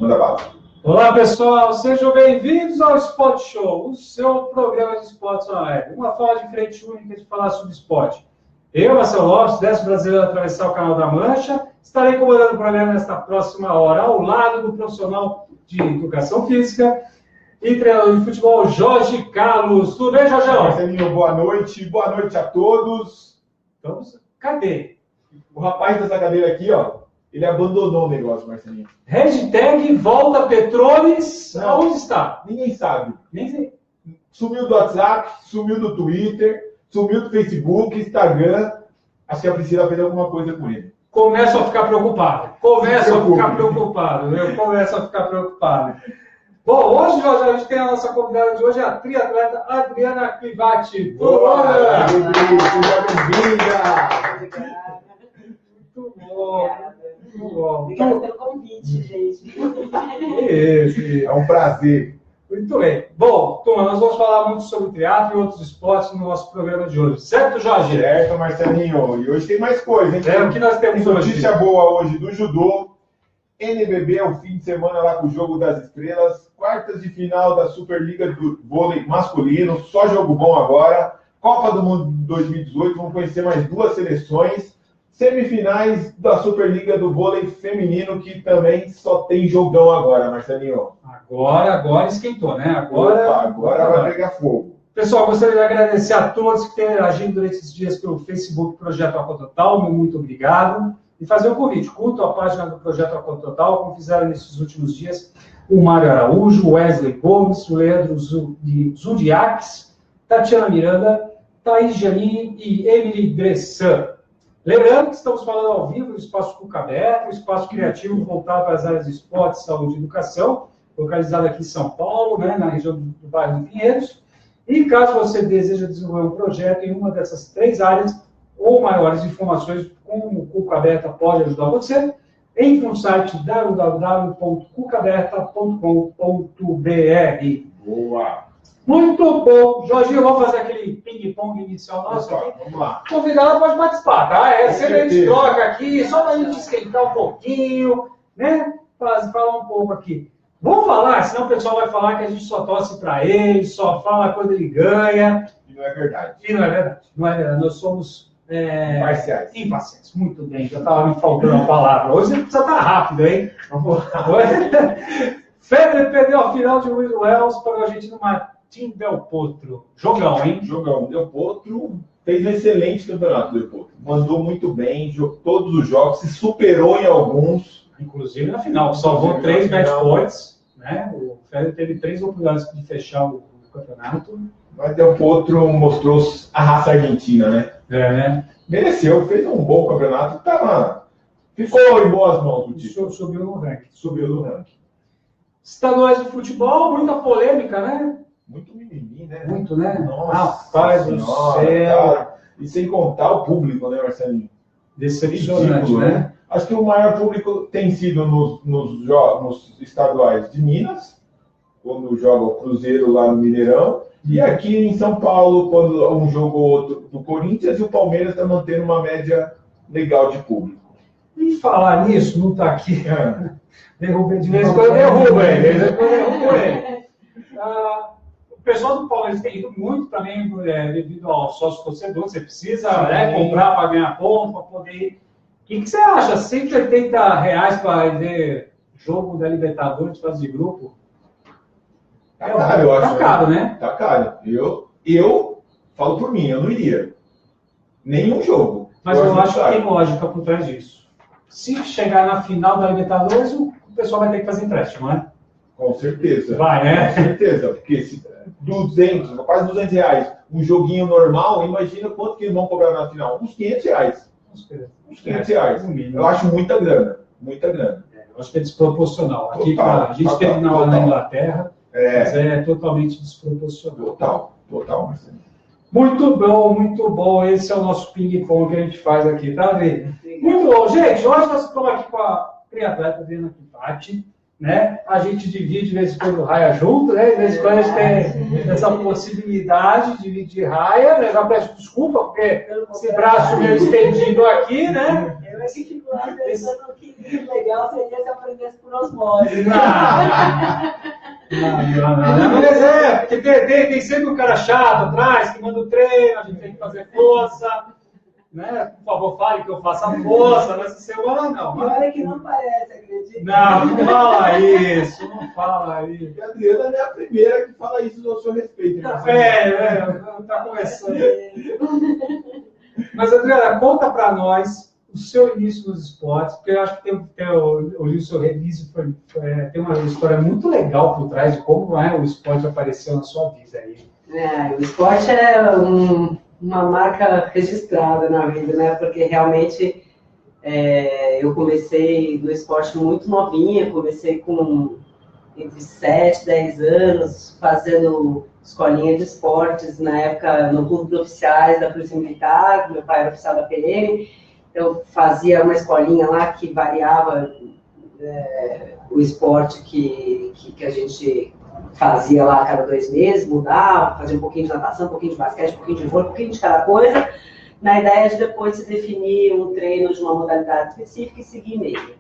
Manda bala. Olá, pessoal. Sejam bem-vindos ao Spot Show, o seu programa de esportes na web. Uma forma diferente e única de falar sobre esporte. Eu, Marcelo Lopes, 10º brasileiro a atravessar o Canal da Mancha, estarei comandando o programa nesta próxima hora, ao lado do profissional de educação física e treinador de futebol, Jorge Carlos. Tudo bem, Jorge? Marcelinho, boa noite a todos. Cadê? O rapaz dessa cadeira aqui, ó, ele abandonou o negócio, Marcelinho. Hashtag volta Petrones. Aonde está? Ninguém sabe. Nem sei. Sumiu do WhatsApp, sumiu do Twitter, sumiu do Facebook, Instagram. Acho que a Priscila fez alguma coisa com ele. Começo a ficar preocupado. Eu começo a ficar preocupado. Bom, hoje, Jorge, a gente tem a nossa convidada de hoje, a triatleta Adriana Clivati. Boa, seja bem-vinda! Muito bom. Muito bom. Obrigada pelo convite, gente. É um prazer. Muito bem. Bom, turma, nós vamos falar muito sobre triatlo e outros esportes no nosso programa de hoje. Certo, Jorge? Certo, Marcelinho. E hoje tem mais coisa, hein? O que nós temos tem hoje? Notícia boa hoje do judô. NBB é o fim de semana lá com o Jogo das Estrelas. Quartas de final da Superliga do vôlei masculino. Só jogo bom agora. Copa do Mundo 2018. Vamos conhecer mais duas seleções. Semifinais da Superliga do vôlei feminino, que também só tem jogão agora, Marcelinho. Agora esquentou, né? Agora vai pegar fogo. Pessoal, gostaria de agradecer a todos que têm interagido durante esses dias pelo Facebook Projeto Aqua Total. Muito obrigado. E fazer um convite. Curtam a página do Projeto Aqua Total, como fizeram nesses últimos dias o Mário Araújo, o Wesley Gomes, o Leandro Zudiaques, Tatiana Miranda, Thaís Janine e Emily Bressan. Lembrando que estamos falando ao vivo do Espaço Cuca Aberto, um espaço criativo voltado para as áreas de esporte, saúde e educação, localizado aqui em São Paulo, né, na região do bairro de Pinheiros. E caso você deseje desenvolver um projeto em uma dessas três áreas, ou maiores informações, como o Cuca Aberta pode ajudar você, entre no site www.cucaberta.com.br. Boa! Muito bom. Jorginho, vamos fazer aquele ping-pong inicial nosso aqui? Vamos lá. O convidado pode participar, tá? Sempre a gente certeza. troca aqui, só para a gente esquentar um pouquinho, né? Falar um pouco aqui. Vamos falar, senão o pessoal vai falar que a gente só torce para ele, só fala quando ele ganha. E não é verdade. E não é verdade. Não é verdade. Nós somos imparciais. Muito bem, já estava me faltando a palavra. Hoje você precisa estar rápido, hein? Vamos lá. Federer perdeu a final de Will Wells para o argentino Martín Del Potro. Jogão, hein? Jogão. Del Potro fez um excelente campeonato, Del Potro. Mandou muito bem, jogou todos os jogos, se superou em alguns. Inclusive na final, salvou 3 match points, né? O Federer teve 3 oportunidades de fechar o campeonato. Mas Del Potro mostrou a raça argentina, né? Né? Mereceu, fez um bom campeonato, ficou em boas mãos do time. Subiu no ranking. Subiu no ranking. Estaduais de futebol, muita polêmica, né? Muito mimimi, né? Muito, né? Nossa, Rapaz do céu. Cara. E sem contar o público, né, Marcelinho? Decepcionante, né? Acho que o maior público tem sido nos estaduais de Minas, quando joga o Cruzeiro lá no Mineirão, e aqui em São Paulo, quando um jogo ou outro do Corinthians, e o Palmeiras está mantendo uma média legal de público. E falar nisso, não está aqui. Derrubei de vez em quando, derrubo ele. O pessoal do Palmeiras tem ido muito também devido ao sócio torcedor. Você precisa comprar para ganhar ponto, para poder ir. O que você acha? R$180 para ver jogo da Libertadores, fase de grupo? Tá caro, eu acho. Tá caro, né? Tá caro. Eu falo por mim, eu não iria. Nenhum jogo. Mas eu acho que tem lógica por trás disso. Se chegar na final da Libertadores, o pessoal vai ter que fazer empréstimo, né? Com certeza. Vai, né? Com certeza. Porque se 200, quase R$200, um joguinho normal, imagina quanto que eles vão cobrar na final. Uns R$500. Uns R$500. Eu acho muita grana. Muita grana. Eu acho que é desproporcional. Aqui, Total, a gente teve na Inglaterra, mas é totalmente desproporcional. Total, Marcelo. Muito bom. Esse é o nosso ping-pong que a gente faz aqui, tá, Adri? Muito bom. Gente, hoje nós estamos aqui com a triatleta Adriana Clivati, né? A gente divide de vez em quando raia junto, né? De vez em quando a gente tem essa possibilidade de dividir raia, né? Já peço desculpa, porque esse braço meio estendido aqui, né? Eu que fico lá pensando que legal seria se aprendesse por osmose. Não. Mas porque tem sempre um cara chato atrás que manda o treino, a gente tem que fazer força. Né? Por favor, fale que eu faça força nessa semana, não. E olha que não parece, acredita? Não fala isso, não fala isso. E a Adriana não é a primeira que fala isso no seu respeito. Tá começando. Mas, Adriana, conta para nós o seu início nos esportes, porque eu acho que eu li o seu release, tem uma história muito legal por trás de como o esporte apareceu na sua vida aí. O esporte é uma marca registrada na vida, né? Porque realmente eu comecei no esporte muito novinha, comecei com entre 7 e 10 anos, fazendo escolinha de esportes, na época no clube de oficiais da Polícia Militar, meu pai era oficial da PM, eu fazia uma escolinha lá que variava o esporte que a gente fazia lá a cada 2 meses, mudava, fazia um pouquinho de natação, um pouquinho de basquete, um pouquinho de vôlei, um pouquinho de cada coisa, na ideia de depois se definir um treino de uma modalidade específica e seguir nele.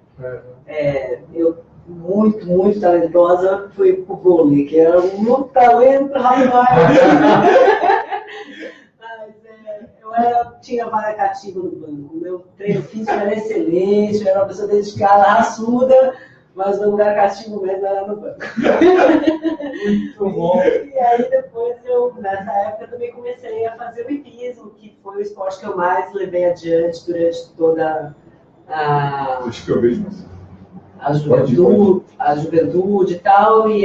Eu, muito talentosa, fui pro vôlei, que era muito talento, rapaz. Mas eu tinha vaga cativa no banco, meu treino físico era excelente, eu era uma pessoa dedicada, raçuda, mas o lugar cativo mesmo era no banco. Muito bom. E aí depois nessa época, também comecei a fazer o hipismo, que foi o esporte que eu mais levei adiante durante toda Acho que eu vejo isso. a juventude e tal, e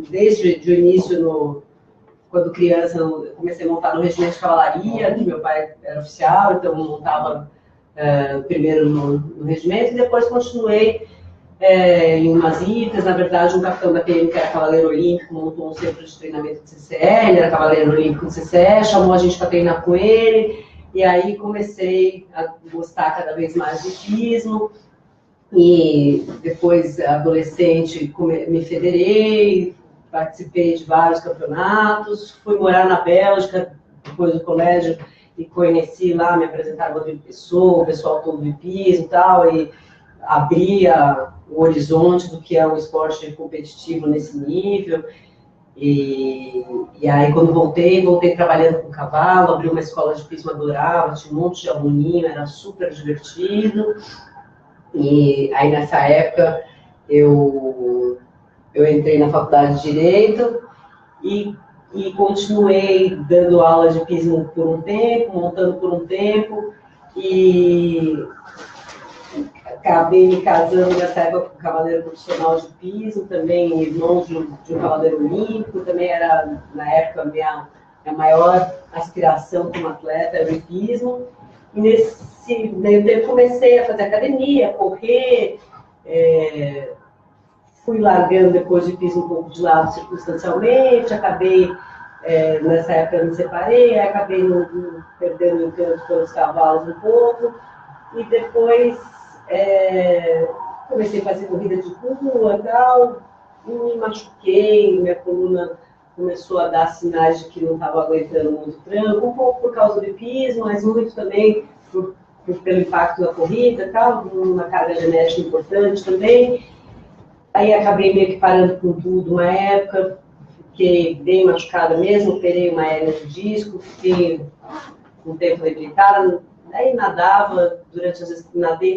desde o início, quando criança, eu comecei a montar no regimento de cavalaria, que meu pai era oficial, então eu montava primeiro no regimento, e depois continuei em umas itas. Na verdade, um capitão da PM, que era cavaleiro olímpico, montou um centro de treinamento de CCE, ele era cavaleiro olímpico de CCE, chamou a gente para treinar com ele, e aí comecei a gostar cada vez mais de hipismo. E depois, adolescente, me federei, participei de vários campeonatos, fui morar na Bélgica depois do colégio e conheci lá, me apresentaram o Rodrigo Pessoa, o pessoal todo do hipismo e tal, e abria o horizonte do que é um esporte competitivo nesse nível. E aí, quando voltei trabalhando com cavalo, abri uma escola de hipismo, adorava, tinha um monte de aluninho, era super divertido. E aí, nessa época, eu entrei na faculdade de Direito e continuei dando aula de hipismo por um tempo, montando por um tempo, e acabei me casando nessa época com um cavaleiro profissional de hipismo, também irmão de um cavaleiro olímpico, também era, na época, minha maior aspiração como atleta era o hipismo. E nesse meio tempo comecei a fazer academia, a correr, fui largando depois de hipismo um pouco de lado circunstancialmente, acabei, nessa época eu me separei, acabei perdendo o encanto pelos cavalos um pouco, e depois comecei a fazer corrida de rua e tal, e me machuquei, minha coluna começou a dar sinais de que não estava aguentando muito tranco, um pouco por causa do hipismo, mas muito também pelo impacto da corrida e tal, uma carga genética importante também. Aí acabei meio que parando com tudo uma época, fiquei bem machucada mesmo, operei uma hérnia de disco, fiquei um tempo debilitada, aí nadei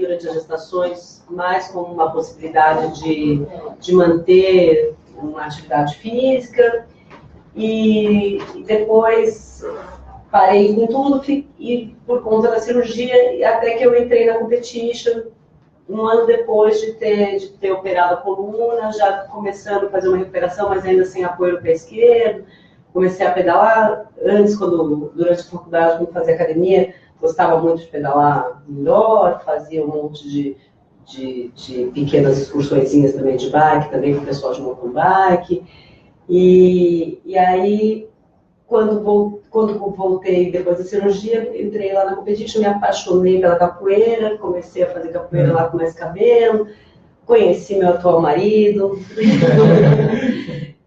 durante as gestações, mais como uma possibilidade de manter uma atividade física. E depois parei com tudo e por conta da cirurgia, até que eu entrei na competition, um ano depois de ter operado a coluna, já começando a fazer uma recuperação, mas ainda sem apoio no pé esquerdo. Comecei a pedalar. Antes, durante a faculdade, quando fazia academia, gostava muito de pedalar indoor, fazia um monte de pequenas excursõezinhas também de bike, também com o pessoal de mountain bike. E aí, quando voltei depois da cirurgia, entrei lá na competition, me apaixonei pela capoeira, comecei a fazer capoeira lá com mais cabelo, conheci meu atual marido,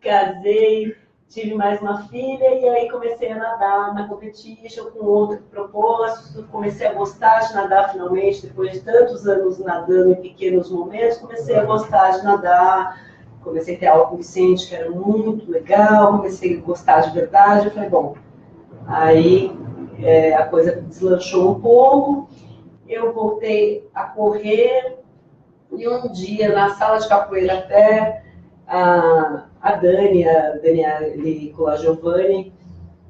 casei, tive mais uma filha e aí comecei a nadar na competition com outro propósito, comecei a gostar de nadar finalmente, depois de tantos anos nadando em pequenos momentos, comecei a gostar de nadar, comecei a ter aula com o Vicente, que era muito legal, comecei a gostar de verdade, eu falei, bom, aí a coisa deslanchou um pouco, eu voltei a correr e um dia na sala de capoeira até a Dani com a Giovanni,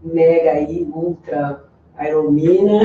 mega aí, ultra aeromina,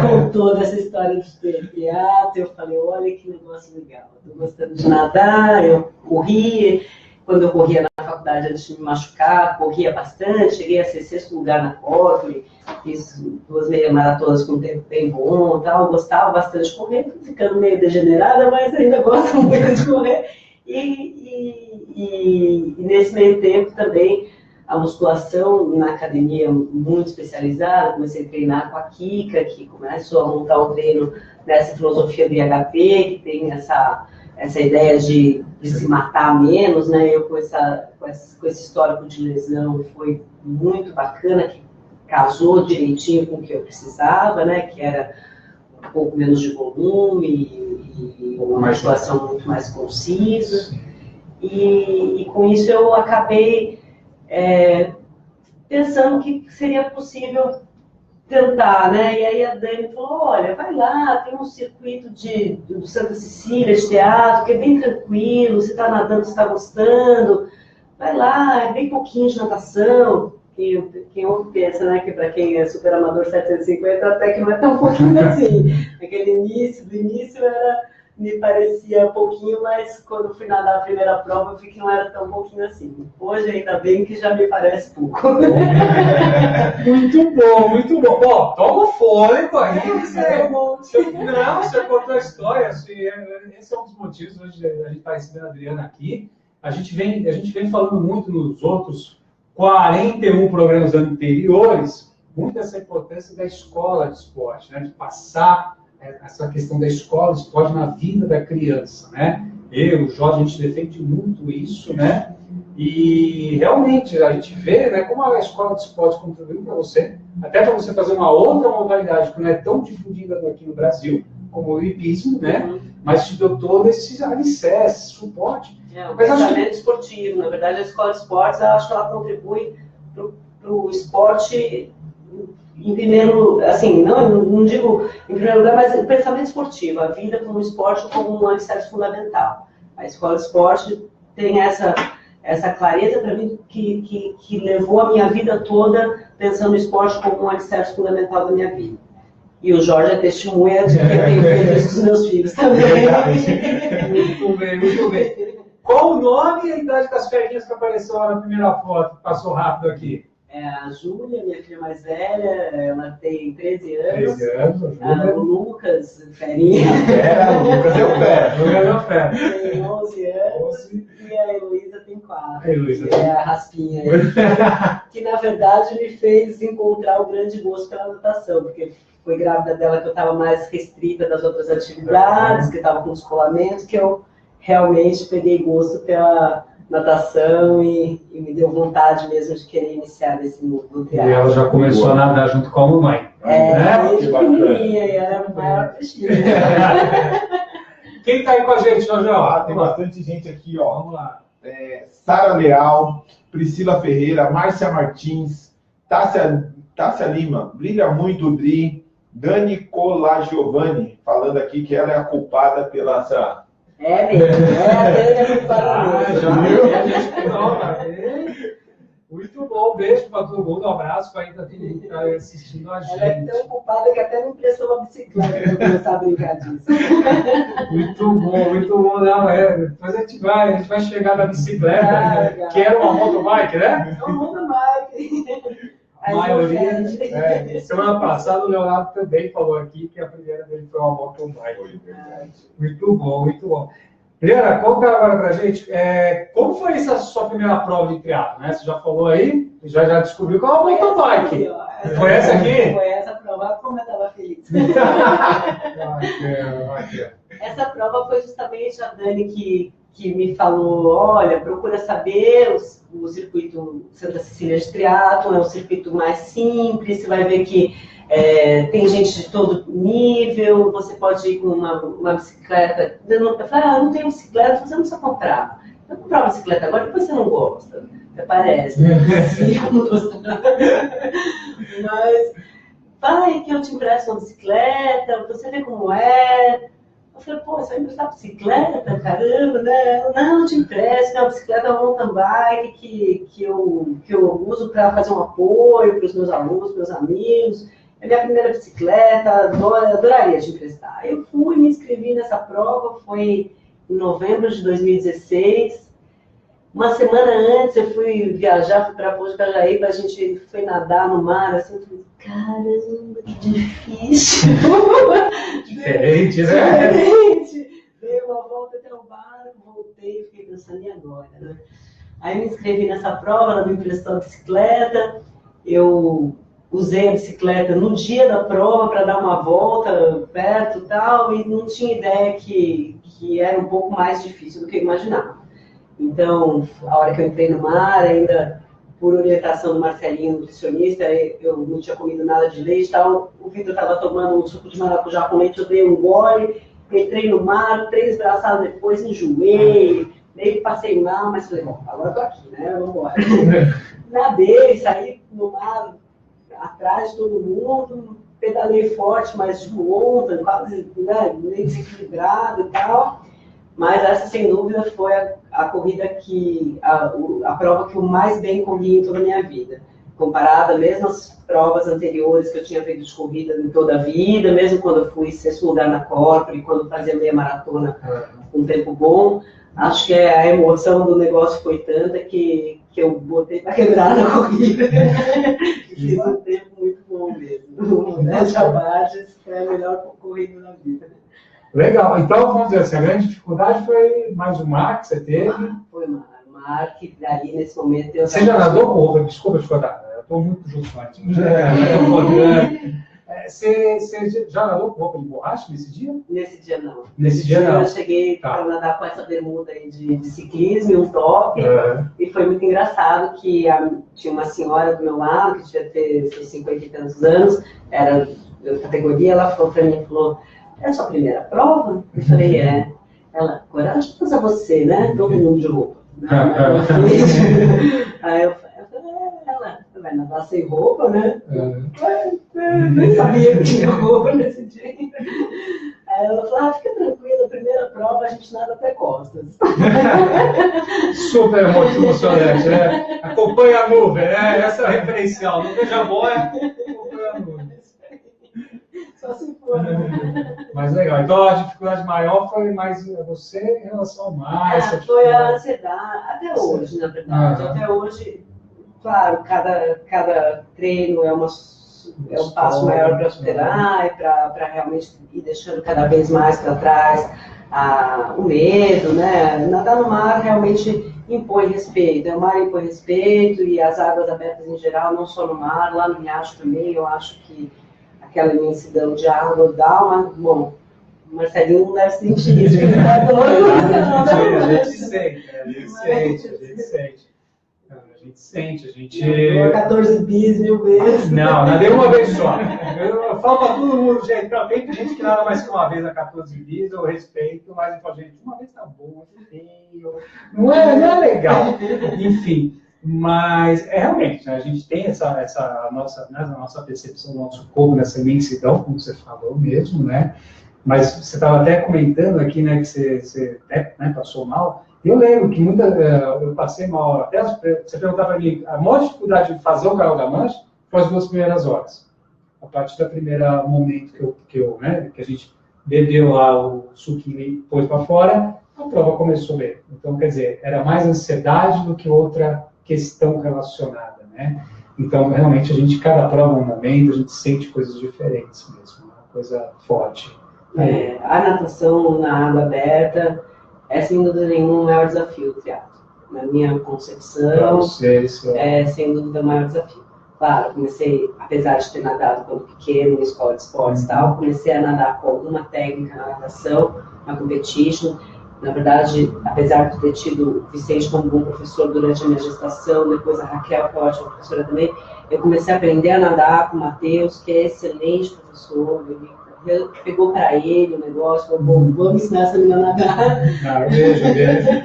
com toda essa história de teatro, eu falei, olha que negócio legal, estou gostando de nadar, eu corri, quando eu corria na faculdade antes de me machucar, corria bastante, cheguei a ser 6º lugar na Corre, fiz 2 meia maratonas com um tempo bem bom, tal, gostava bastante de correr, ficando meio degenerada, mas ainda gosto muito de correr. E nesse meio tempo também a musculação na academia muito especializada, comecei a treinar com a Kika, que começou a montar um treino nessa filosofia do IHP, que tem essa ideia de se matar menos, né? Eu com esse histórico de lesão foi muito bacana, que casou direitinho com o que eu precisava, né? Que era um pouco menos de volume e uma musculação muito mais concisa. E com isso eu acabei pensando que seria possível tentar, né? E aí a Dani falou, olha, vai lá, tem um circuito do Santa Cecília de teatro, que é bem tranquilo, você está nadando, você está gostando, vai lá, é bem pouquinho de natação. Quem ouve pensa, né, que para quem é super amador 750, até que não é tão pouquinho assim. Aquele do início me parecia pouquinho, mas quando fui nadar a primeira prova, eu vi que não era tão pouquinho assim. Hoje, ainda bem que já me parece pouco. Muito bom, muito bom. Bom, toma fôlego aí. Você contou a história. Esse é um dos motivos hoje a gente está recebendo a Adriana aqui. A gente vem falando muito nos outros 41 programas anteriores, muito essa importância da escola de esporte, né? De passar essa questão da escola de esporte na vida da criança, né? Eu, o Jorge, a gente defende muito isso, né? E realmente a gente vê, né, como a escola de esporte contribuiu para você, até para você fazer uma outra modalidade que não é tão difundida aqui no Brasil, como o hipismo, né? Mas te deu todo esse alicerce, esse suporte. O pensamento esportivo, na verdade, a escola de esportes, eu acho que ela contribui para o esporte em primeiro, assim, não digo em primeiro lugar, mas o pensamento esportivo, a vida como esporte como um alicerce fundamental. A escola de esporte tem essa clareza para mim que levou a minha vida toda pensando no esporte como um alicerce fundamental da minha vida. E o Jorge é testemunha de que eu tenho feito isso com os meus filhos também. Muito bem, muito bem. Qual o nome e a idade das ferinhas que apareceu lá na primeira foto, que passou rápido aqui? É a Júlia, minha filha mais velha, ela tem 13 anos. 13 anos, o Lucas, ferinha. O Lucas é o pé. O Lucas é o pé. Tem 11 anos. E a Heloísa tem 4. A Heloísa que é a raspinha aí. Que, na verdade, me fez encontrar o grande gosto pela natação, porque foi grávida dela que eu estava mais restrita das outras atividades, que estava com descolamento, que eu realmente peguei gosto pela natação e me deu vontade mesmo de querer iniciar nesse mundo do teatro. E ela já começou a nadar junto com a mamãe. Desde pequenininha, e era o maior peixinho. Quem está aí com a gente, Jorge? Tem bastante gente aqui, ó. Vamos lá. Sara Leal, Priscila Ferreira, Márcia Martins, Tássia Lima, brilha muito o Dri, Dani Colagiovanni, falando aqui que ela é a culpada pela essa... Mesmo, a Dani é culpada mesmo. Muito bom, beijo para todo mundo, um abraço para ainda quem está assistindo a gente. Ela é tão culpada que até me emprestou uma bicicleta para eu começar a brincar disso. Muito bom, não, depois a gente vai chegar na bicicleta, que era uma motobike, né? É uma motobike. A maioria, semana passada o Leonardo também falou aqui que a primeira dele foi uma motobike. Muito bom, muito bom. Adriana, conta agora pra gente, como foi essa sua primeira prova de triatlo, né? Você já falou aí, já descobriu qual é a motobike. Foi essa aqui? Foi essa prova, como eu estava feliz. Essa prova foi justamente a Dani que que me falou, olha, procura saber o circuito Santa Cecília de Triatlon, é um circuito mais simples, você vai ver que tem gente de todo nível, você pode ir com uma bicicleta. Eu falei, não tenho bicicleta, você não precisa comprar. Eu vou comprar uma bicicleta agora, depois você não gosta. Até parece, né? Mas fala aí que eu te empresto uma bicicleta, você vê como é. Eu falei, pô, você vai emprestar bicicleta? Caramba, né? Não, eu te empresto, é uma bicicleta mountain bike que eu uso para fazer um apoio para os meus alunos, meus amigos. É minha primeira bicicleta, adoraria te emprestar. Eu fui, me inscrevi nessa prova, foi em novembro de 2016. Uma semana antes eu fui viajar, fui para Porto de Cajaíba, a gente foi nadar no mar, assim, eu falei, caramba, que difícil. Diferente, né? Diferente. Dei uma volta até o barco, voltei, fiquei pensando, e agora, né? Aí me inscrevi nessa prova, ela me emprestou a bicicleta, eu usei a bicicleta no dia da prova para dar uma volta perto e tal, e não tinha ideia que era um pouco mais difícil do que eu imaginava. Então, a hora que eu entrei no mar, ainda por orientação do Marcelinho, nutricionista, eu não tinha comido nada de leite e tal, o Vitor estava tomando um suco de maracujá com leite, eu dei um gole, entrei no mar, 3 braçadas depois, enjoei, meio que passei mal, mas falei, bom, agora eu tô aqui, né, vamos embora. Nadei, saí no mar, atrás de todo mundo, pedalei forte, mas de onda, quase, né, meio desequilibrado e tal. Mas essa, sem dúvida, foi a corrida a prova que eu mais bem corri em toda a minha vida. Comparada mesmo às provas anteriores que eu tinha feito de corrida em toda a vida, mesmo quando eu fui 6º lugar na Corpore, quando eu fazia meia maratona com um tempo bom, acho que a emoção do negócio foi tanta que eu botei para quebrar na corrida. Fiz um tempo muito bom mesmo. Nessa Chabates foi a melhor corrida da vida. Legal. Então, vamos dizer assim, a grande dificuldade foi mais o mar que você teve. Foi o mar que ali nesse momento... Você já nadou com roupa? Desculpa te contar. Eu estou muito junto antes. Você já nadou com roupa de borracha nesse dia? Nesse dia não. Nesse dia não. Eu cheguei para nadar com essa bermuda aí de ciclismo e um top. E foi muito engraçado que tinha uma senhora do meu lado, que devia ter seus 50 e tantos anos, era da categoria, ela falou para mim, é a sua primeira prova? Eu falei, é. Ela, corajosa você, né? Todo mundo de roupa. Aí eu falei, ela vai nadar sem roupa, né? Nem sabia que tinha roupa nesse dia. Aí ela falou, fica tranquila, a primeira prova a gente nada até costas. Super emocionante, né? Acompanha a nuvem, né? Essa é a referencial. Não veja a boia, acompanha a nuvem. Só se for. Mas legal. Então a dificuldade maior foi mais você em relação ao mar. Foi a ansiedade, até hoje, na verdade. Até hoje, claro, cada treino é um passo maior para superar e para realmente ir deixando cada vez mais para trás o medo, né? Nadar no mar realmente impõe respeito. O mar impõe respeito e as águas abertas em geral, não só no mar, lá no riacho também, eu acho que aquela imensidão de água dá uma... Bom, o Marcelinho não deve sentir isso, porque ele está todo a gente sente. A gente... 14 bis, 1000 vezes. Não, nadei uma vez só. Eu falo para todo mundo, gente, tem gente que nada mais que uma vez a 14 bis, eu respeito, mas eu falo, gente, uma vez tá bom, não é legal. Enfim. Mas realmente, né, a gente tem essa nossa percepção do nosso corpo, nessa imensidão, como você falou mesmo, né? Mas você estava até comentando aqui, né, que você passou mal. Eu lembro que eu passei mal, até você perguntava para mim, a maior dificuldade de fazer o Carro da Mancha foi as 2 primeiras horas. A partir do primeiro momento que a gente bebeu lá o suquinho e pôs para fora, a prova começou bem. Então, quer dizer, era mais ansiedade do que outra questão relacionada, né? Então, realmente, cada prova é um momento, a gente sente coisas diferentes mesmo, uma coisa forte. A natação na água aberta é, sem dúvida nenhuma, o maior desafio do triatlo. Na minha concepção, é, sem dúvida, o maior desafio. Claro, comecei, apesar de ter nadado quando pequeno, em escola de esportes e tal, comecei a nadar com alguma técnica na natação, na competition, Na verdade, apesar de ter tido o Vicente como bom professor durante a minha gestação, depois a Raquel, que é ótima professora também, eu comecei a aprender a nadar com o Matheus, que é excelente professor. Ele pegou para ele o negócio, falou, bom, vamos ensinar essa menina a nadar. Vejo.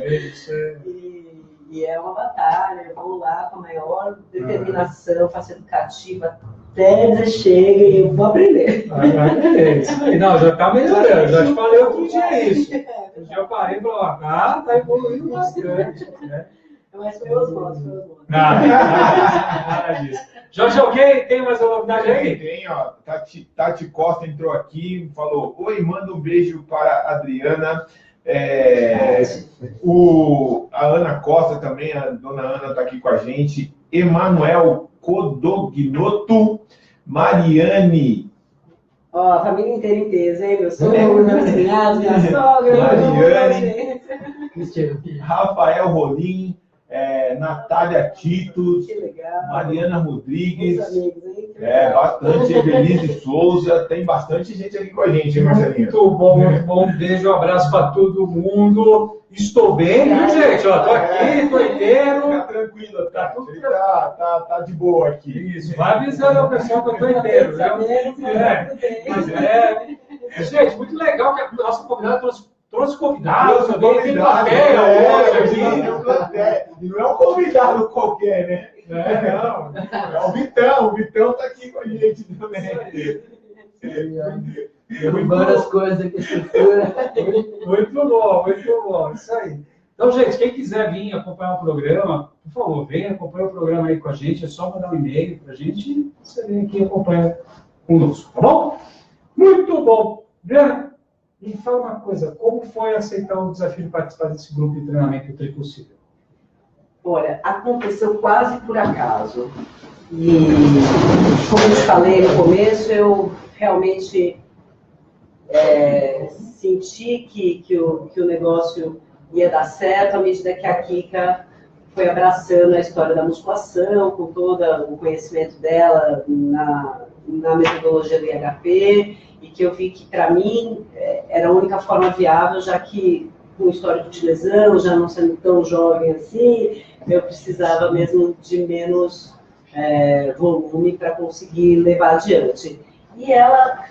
Isso é... E é uma batalha, eu vou lá com a maior determinação, faço educativa até dizer chega e eu vou aprender. Isso aí, não, já está melhorando, já te falei outro dia isso. Um dia eu parei e falei, tá evoluindo bastante. Né? Mas foi osmose. Nada disso. Jorge, ok? Tem mais uma novidade aí? Tem, ó. Tati Costa entrou aqui, falou, oi, manda um beijo para a Adriana. A Ana Costa também, a dona Ana está aqui com a gente. Emanuel Codognoto, Mariane. Ó, a família inteira em peso, hein? Meu sogro, meus cunhados, minha sogra, Mariane, Rafael Rolim, Natália Titos, Mariana Rodrigues. Amigos, hein? Bastante. Evelise Souza, tem bastante gente aqui com a gente, hein, Marcelinho? Muito bom. Um beijo, um abraço para todo mundo. Estou bem, viu, gente? Ó, tô aqui, tô inteiro. Fica tranquilo, tá? Ele tá de boa aqui. Isso, vai avisando ao pessoal que eu tô inteiro, viu? Gente, muito legal que a nossa convidada trouxe convidados também. Tem plateia hoje aqui. E não é um convidado qualquer, né? Não. É o Vitão. O Vitão tá aqui com a gente também. Várias coisas aqui, estrutura. Muito bom. Isso aí. Então, gente, quem quiser vir acompanhar o programa, por favor, venha acompanhar o programa aí com a gente. É só mandar um e-mail pra gente e você vem aqui e acompanha conosco, tá bom? Muito bom. Adriana, me fala uma coisa, como foi aceitar o desafio de participar desse grupo de treinamento Tripossível? Olha, aconteceu quase por acaso. E, como eu te falei no começo, eu realmente senti que o negócio ia dar certo à medida que a Kika foi abraçando a história da musculação, com todo o conhecimento dela na metodologia do IHP, e que eu vi que, para mim, era a única forma viável, já que, com histórico de lesão, já não sendo tão jovem assim, eu precisava mesmo de menos volume para conseguir levar adiante. E ela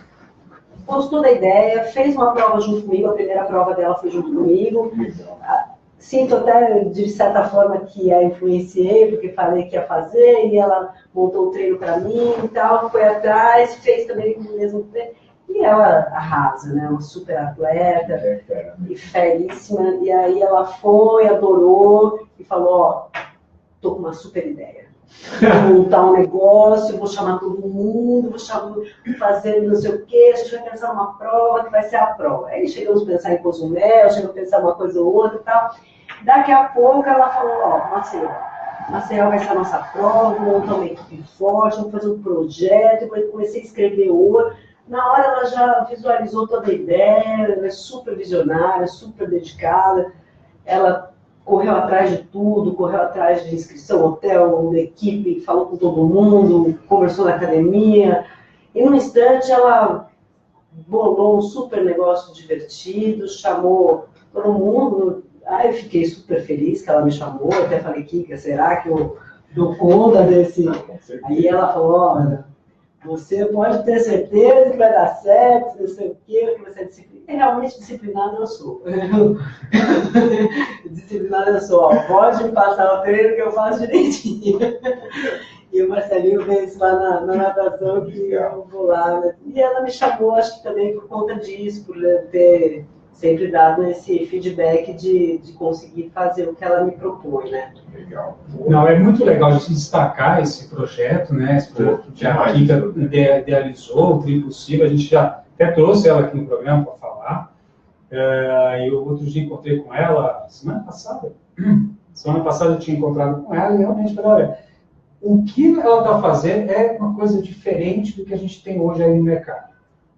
gostou da ideia, fez uma prova junto comigo, a primeira prova dela foi junto comigo. Sinto até, de certa forma, que a influenciei, porque falei que ia fazer, e ela montou o treino para mim e tal, foi atrás, fez também o mesmo treino. E ela arrasa, né? Uma super atleta, e feríssima. E aí ela foi, adorou, e falou, ó, tô com uma super ideia. Vou montar um negócio, vou chamar todo mundo, vou fazer não sei o quê, a gente vai pensar numa prova que vai ser a prova. Aí chegamos a pensar em Cozumel, chegamos a pensar uma coisa ou outra e tal. Daqui a pouco ela falou, ó, Maceió vai ser a nossa prova, vou montar uma equipe forte, vou fazer um projeto, depois comecei a escrever outro. Na hora ela já visualizou toda a ideia, ela é super visionária, super dedicada, ela correu atrás de tudo, correu atrás de inscrição, hotel, da equipe, falou com todo mundo, conversou na academia, e num instante ela bolou um super negócio divertido, chamou todo mundo. Aí eu fiquei super feliz que ela me chamou, até falei, Kika, será que eu dou conta desse... Aí ela falou, olha, você pode ter certeza que vai dar certo, não sei o quê, que você é disciplinada. E realmente disciplinada eu sou. Disciplinada eu sou, ó, pode me passar o treino que eu faço direitinho. E o Marcelinho fez lá na natação que eu vou lá. E ela me chamou, acho que também por conta disso, por ter sempre dado esse feedback de conseguir fazer o que ela me propõe, né? Legal. Não, é muito legal a gente destacar esse projeto, né? Esse projeto que a Kika idealizou, o Tripossível, a gente já até trouxe ela aqui no programa para falar. E o outro dia encontrei com ela, semana passada eu tinha encontrado com ela e realmente falei, olha, o que ela está fazendo é uma coisa diferente do que a gente tem hoje aí no mercado.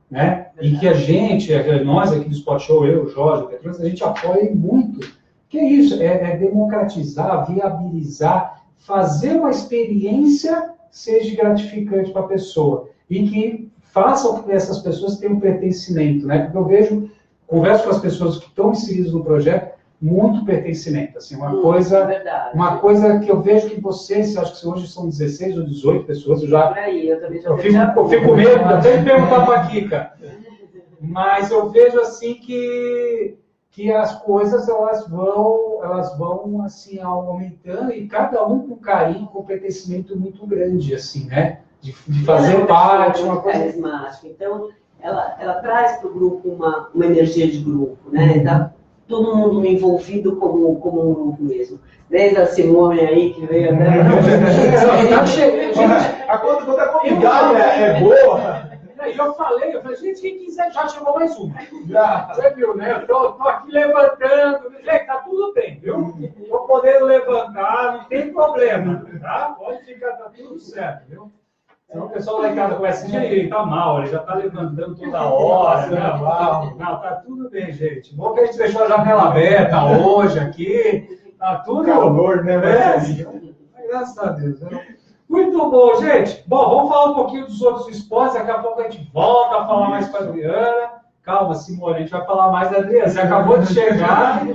Né? E que a gente, nós aqui do Sport Show, eu, o Jorge, o Petrus, a gente apoia muito. Que é isso? É democratizar, viabilizar, fazer uma experiência que seja gratificante para a pessoa e que faça com que essas pessoas tenham um pertencimento, né? Porque eu vejo converso com as pessoas que estão inseridas no projeto, muito pertencimento. Assim, uma coisa que eu vejo que vocês, acho que hoje são 16 ou 18 pessoas, eu já... Por aí, eu também já eu fico com medo, até de perguntar para a Kika. Mas eu vejo assim que as coisas elas vão assim aumentando e cada um com carinho, com pertencimento muito grande, assim, né? De fazer parte, uma coisa carismática. Então, ela traz para o grupo uma energia de grupo, né? Tá todo mundo envolvido como um grupo mesmo. Desde a Simone aí, que veio até... Quando a convidada é boa... E eu falei, gente, quem quiser, já chegou mais uma. Você viu, né? Eu tô aqui levantando. Gente, tá tudo bem, viu? Vou poder levantar, não tem problema, tá? Pode ficar, tá tudo certo, viu? Senão o pessoal lá em casa começa a dizer, ele tá mal, ele já tá levantando toda hora. Não, tá tudo bem, gente. Bom que a gente deixou a janela aberta hoje aqui. Tá tudo... calor, né? Graças a Deus, né? Muito bom, gente. Bom, vamos falar um pouquinho dos outros esportes. Daqui a pouco a gente volta a falar mais com a Adriana. Calma, Simone, a gente vai falar mais da Adriana. Você acabou de chegar.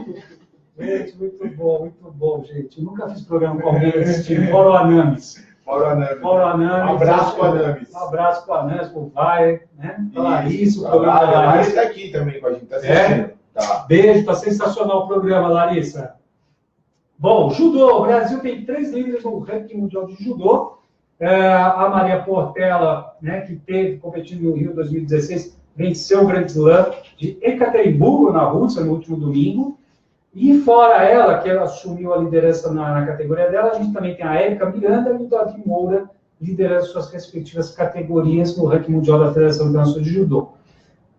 Gente, muito bom, gente. Eu nunca fiz programa com alguém desse time. Fora o Anamis. Um abraço para o Anamis. Um abraço para o Anamis, para o Vai, né? Para Larissa, o programa da Larissa. Larissa está aqui também com a gente, está assistindo. Tá. Beijo, tá sensacional o programa, Larissa. Bom, judô. O Brasil tem 3 líderes no ranking mundial de judô. A Maria Portela, né, que teve competindo no Rio 2016, venceu o Grand Slam de Ekaterimburgo, na Rússia, no último domingo. E fora ela, que ela assumiu a liderança na categoria dela, a gente também tem a Érica Miranda e o Davi Moura liderando suas respectivas categorias no ranking mundial da Federação Internacional de Judô.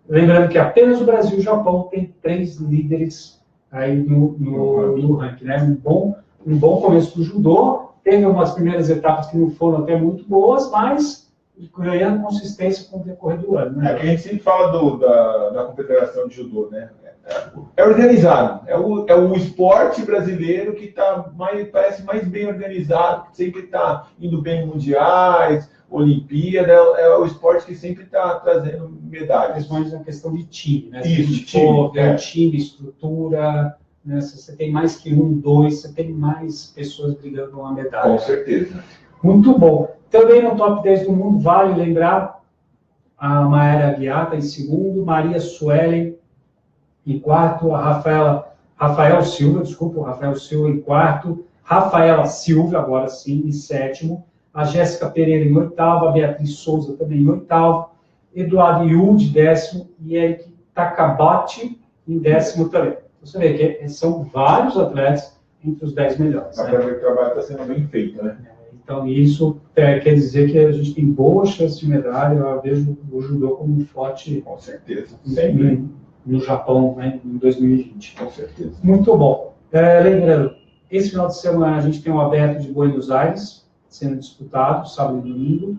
Lembrando que apenas o Brasil e o Japão têm 3 líderes aí no ranking, né? Um bom começo do judô. Teve umas primeiras etapas que não foram até muito boas, mas ganhando consistência com o decorrer do ano. Né? É que a gente sempre fala da Confederação de Judô, né? É organizado. É o esporte brasileiro que parece mais bem organizado, que sempre está indo bem em mundiais, Olimpíada. É o esporte que sempre está trazendo medalhas. Principalmente na questão de time, né? Isso, time, estrutura, né? Se você tem mais que 1, 2, você tem mais pessoas brigando por uma medalha. Com certeza. Muito bom. Também no top 10 do mundo, vale lembrar a Maera Guiata em segundo, Maria Suelen em quarto, Rafael Silva em quarto, Rafaela Silva, agora sim, em sétimo, a Jéssica Pereira em oitavo, a Beatriz Souza também em oitavo, Eduardo Yud, décimo, e Eric Takabati em décimo também. Você vê que são vários atletas entre os 10 melhores. Dá para ver que o trabalho está sendo bem feito, né? Então, isso quer dizer que a gente tem boas chances de medalha. Eu vejo o judô como um forte. Com certeza. Sempre. No Japão, né, em 2020. Com certeza. Muito bom. Lembrando, esse final de semana a gente tem o Aberto de Buenos Aires sendo disputado, sábado e domingo.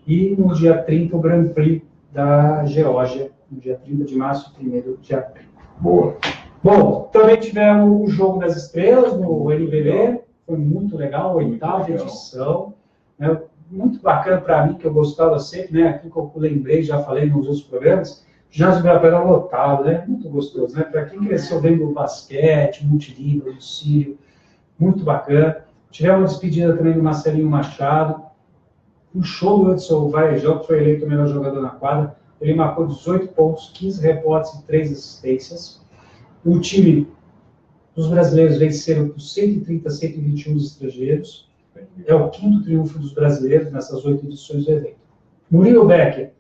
E no dia 30, o Grand Prix da Geórgia, no dia 30 de março e 1º de abril. Boa. Bom, também tivemos o Jogo das Estrelas no NBB. Foi muito legal, a 8ª edição. Né? Muito bacana para mim, que eu gostava sempre, né? Aquilo que eu lembrei, já falei nos outros programas, ginásio de Ibirapuera lotado, né? Muito gostoso, né? Para quem cresceu dentro do basquete, multilíngua, do Sírio, muito bacana. Tivemos uma despedida também do Marcelinho Machado. Um show do Edson Varejão, que foi eleito o melhor jogador na quadra. Ele marcou 18 pontos, 15 rebotes e 3 assistências. O time dos brasileiros venceram por 130 a 121 dos estrangeiros. É o 5º triunfo dos brasileiros nessas 8 edições do evento. Murilo Becker,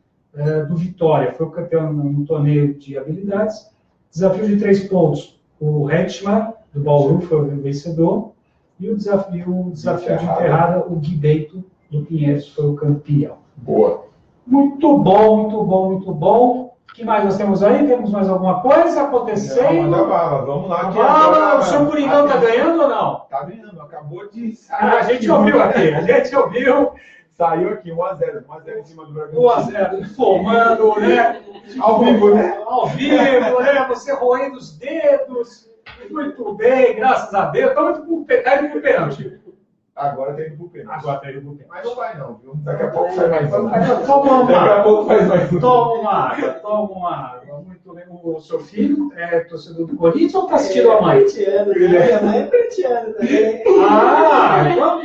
do Vitória, foi o campeão no torneio de habilidades. Desafio de 3 pontos, o Hetman, do Bauru, foi o vencedor. E o desafio de enterrada, o Gui Beito, do Pinheiros, foi o campeão. Boa. Muito bom, muito bom, muito bom. O que mais nós temos aí? Temos mais alguma coisa acontecendo? Vamos lá. O seu Coringão está ganhando ou não? Está ganhando, acabou de sair. A gente ouviu aqui, Saiu aqui 1-0 em cima do Brasil. 1-0, informando, né? Ao vivo, né? Ao vivo, né? Você roendo os dedos. Muito bem, graças a Deus. Estamos indo pro pênalti. Agora tem ido pro pênalti. Mas não vai não, viu? Daqui a pouco sai mais um. Toma uma Daqui a pouco faz mais um. Toma uma água. Muito o seu filho é torcedor do Corinthians ou está assistindo a mãe? Minha mãe é corintiana também. Então...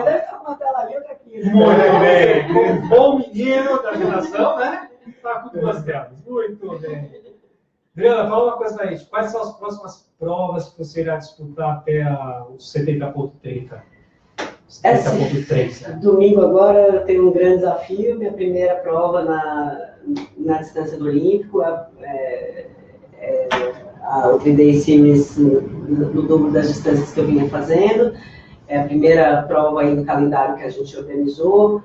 Deve estar uma tela ali, outra aqui. Muito bem. Como bom menino da geração, né? Está com duas telas. Muito bem. Adriana, fala uma coisa pra gente. Quais são as próximas provas que você irá disputar até o 70.30? 70.3, né? Domingo agora eu tenho um grande desafio. Minha primeira prova na distância do Olímpico. O 3-Day Series no dobro das distâncias que eu vinha fazendo. É a primeira prova aí do calendário que a gente organizou.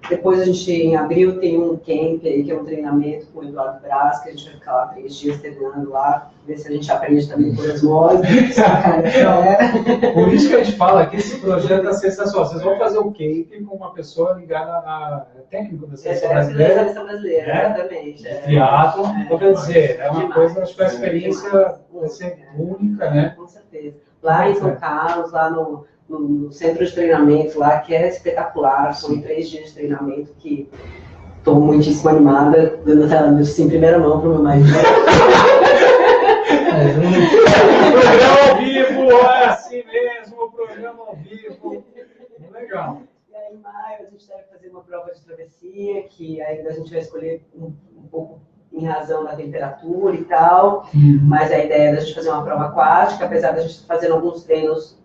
Depois a gente, em abril, tem um camp aí, que é um treinamento com o Eduardo Braz, que a gente vai ficar lá 3 dias treinando lá, ver se a gente aprende também por osmose. Por isso que a gente fala que esse projeto é sensacional. Vocês vão fazer um camp com uma pessoa ligada a técnico da seleção brasileira. Seleção brasileira, exatamente. Triatlo, então quer dizer, é uma coisa, acho que a experiência vai ser única, né? Com certeza. Lá em São Carlos, lá no centro de treinamento lá, que é espetacular, são 3 dias de treinamento que estou muitíssimo animada, dando assim, em primeira mão para o meu marido. Programa ao vivo, é assim mesmo, programa ao vivo, legal. E aí em maio a gente deve fazer uma prova de travessia, que ainda a gente vai escolher um pouco em razão da temperatura e tal, mas a ideia é a gente fazer uma prova aquática, apesar da gente estar fazendo alguns treinos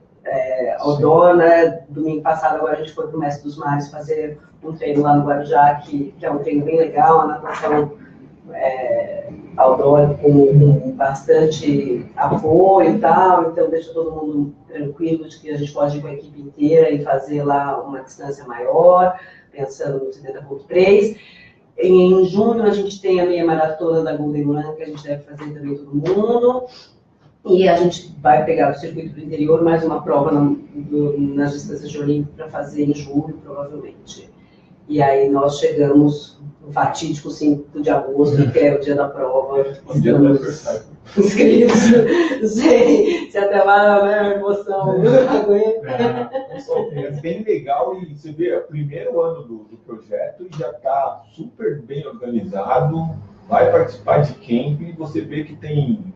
outdoor, né? Domingo passado agora a gente foi para o Mestre dos Mares fazer um treino lá no Guarujá, que é um treino bem legal, uma natação outdoor com bastante apoio e tal, então deixa todo mundo tranquilo de que a gente pode ir com a equipe inteira e fazer lá uma distância maior, pensando no 70.3. Em junho a gente tem a meia maratona da Golden Run, que a gente deve fazer também todo mundo. E a gente vai pegar o circuito do interior, mais uma prova nas distâncias de Olímpico para fazer em julho, provavelmente. E aí nós chegamos no fatídico 5 de agosto, que é o dia da prova. O dia do aniversário. Inscritos. Se até lá, né, a emoção aguenta. É bem legal e você vê, é o primeiro ano do projeto e já está super bem organizado, vai participar de camp e você vê que tem...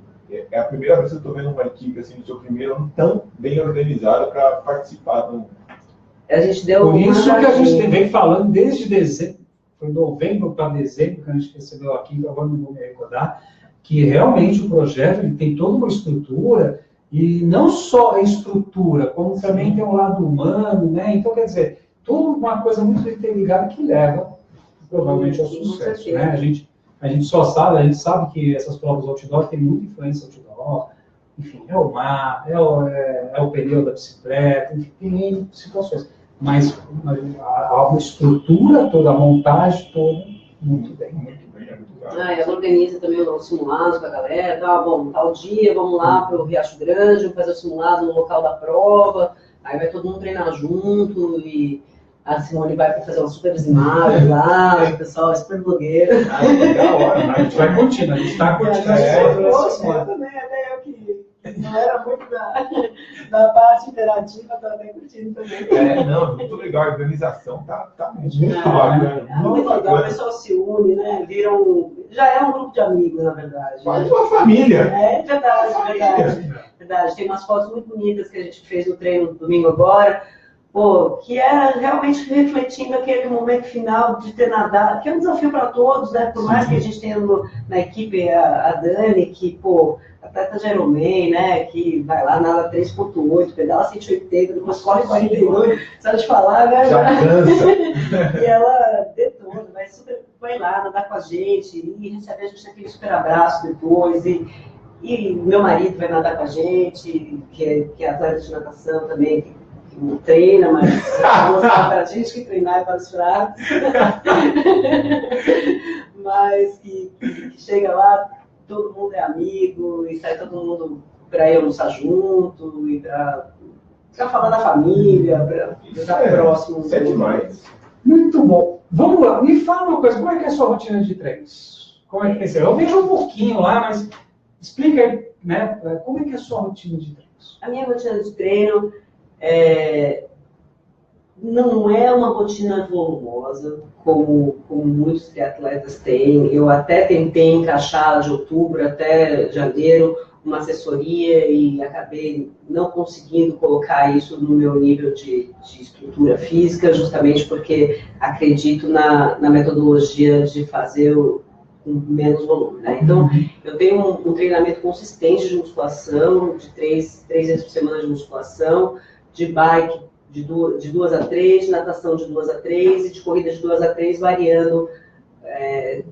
É a primeira vez que eu estou vendo uma equipe assim, no seu primeiro ano tão bem organizada para participar. A gente deu Por isso que a gente vem falando desde dezembro, foi novembro para dezembro que a gente recebeu aqui, agora não vou me recordar, que realmente o projeto ele tem toda uma estrutura, e não só a estrutura, como também tem um lado humano, né? Então, quer dizer, tudo uma coisa muito interligada que leva, provavelmente, ao sucesso, né? A gente só sabe, a gente sabe que essas provas outdoor têm muita influência outdoor, enfim, é o mar, é o pneu da bicicleta, enfim, tem situações. Mas a estrutura toda, a montagem toda, muito bem. Ela organiza também os simulados com a galera, tá bom, tal dia, vamos lá para o Riacho Grande, vamos fazer o simulado no local da prova, aí vai todo mundo treinar junto e a Simone vai para fazer uma super imagens lá, o pessoal é super blogueiro. Da hora, a gente vai curtindo, a gente está curtindo as fotos. Eu também, até eu que não era muito da parte interativa, estou bem curtindo também. Não, muito legal, a organização tá muito bacana. Muito legal, o pessoal se une, né? Já é um grupo de amigos, na verdade. Quase uma família. É verdade. Tem umas fotos muito bonitas que a gente fez no treino no domingo agora. Que era realmente refletindo aquele momento final de ter nadado, que é um desafio para todos, né? Por mais que a gente tenha na equipe a Dani, que, atleta de Ironman, né? Que vai lá, nada 3.8, pedala 180, depois corre 42, só de falar, né? Já cansa. E ela detona, vai lá nadar com a gente, e recebe a gente aquele super abraço depois, e meu marido vai nadar com a gente, que é atleta de natação também, não treina, mas mostrar para a gente que treinar é para os fracos. Mas que chega lá, todo mundo é amigo, e sai todo mundo para ir almoçar junto, e para falar da família, para estar próximo. Isso é demais. Muito bom. Vamos lá, me fala uma coisa, como é que é a sua rotina de treinos? Como é que é? Eu vejo um pouquinho lá, mas explica aí, né? Como é que é a sua rotina de treinos? A minha rotina de treino Não é uma rotina volumosa, como muitos triatletas têm. Eu até tentei encaixar de outubro até janeiro uma assessoria e acabei não conseguindo colocar isso no meu nível de estrutura física, justamente porque acredito na metodologia de fazer com menos volume, né? Então, eu tenho um treinamento consistente de musculação, de três vezes por semana de musculação, de bike de 2 a 3, natação de 2 a 3 e de corrida de 2 a 3, variando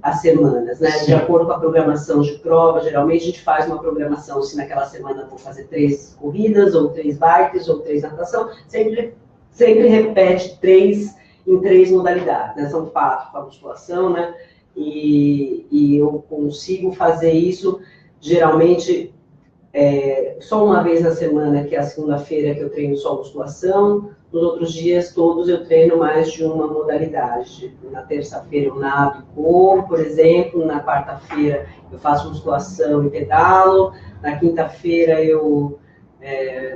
as semanas, né? De acordo com a programação de prova. Geralmente a gente faz uma programação, se naquela semana eu vou fazer 3 corridas, ou 3 bikes, ou 3 natação, sempre repete 3 em 3 modalidades, né? São 4 para a musculação, né? E eu consigo fazer isso, geralmente, só uma vez na semana, que é a segunda-feira, que eu treino só musculação. Nos outros dias, todos, eu treino mais de uma modalidade. Na terça-feira eu nado e corro, por exemplo. Na quarta-feira eu faço musculação e pedalo. Na quinta-feira eu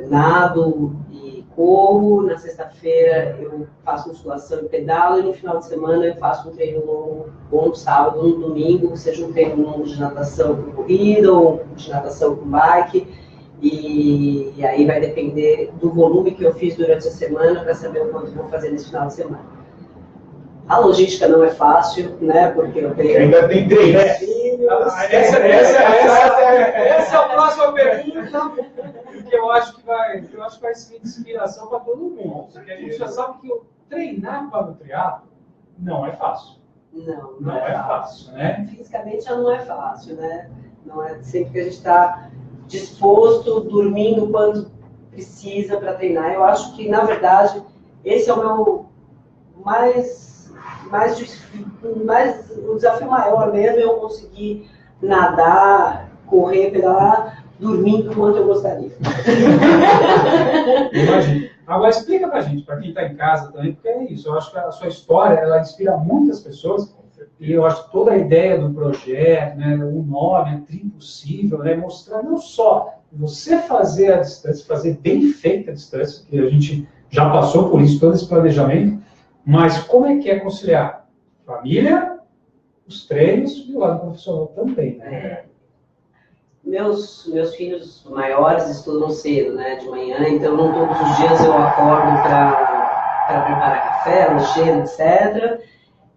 nado e corro. Na sexta-feira eu faço musculação e pedalo. E no final de semana eu faço um treino longo, ou no sábado, ou no domingo, seja um treino longo de natação com corrida, ou de natação com bike. E aí vai depender do volume que eu fiz durante a semana para saber o quanto vou fazer nesse final de semana. A logística não é fácil, né? Porque eu tenho... Ainda tem 3 filhos. Essa é a próxima pergunta, que eu acho que vai ser inspiração para todo mundo. Porque a gente já sabe que treinar para o triatlo não é fácil. Não é fácil, né? Fisicamente já não é fácil, né? Não é sempre que a gente está disposto, dormindo quando precisa para treinar. Eu acho que, na verdade, esse é o meu o desafio maior mesmo, é eu conseguir nadar, correr, pedalar, dormindo quanto eu gostaria. Imagina. Agora, explica pra gente, para quem está em casa também, porque é isso. Eu acho que a sua história, ela inspira muitas pessoas. E eu acho que toda a ideia do projeto, né, o nome, é Trimpossível, né, mostrar não só você fazer a distância, fazer bem feita a distância, que a gente já passou por isso, todo esse planejamento, mas como é que é conciliar família, os treinos e o lado profissional também, né? Meus filhos maiores estudam cedo, né, de manhã, então não todos os dias eu acordo para preparar café, lancheira, etc.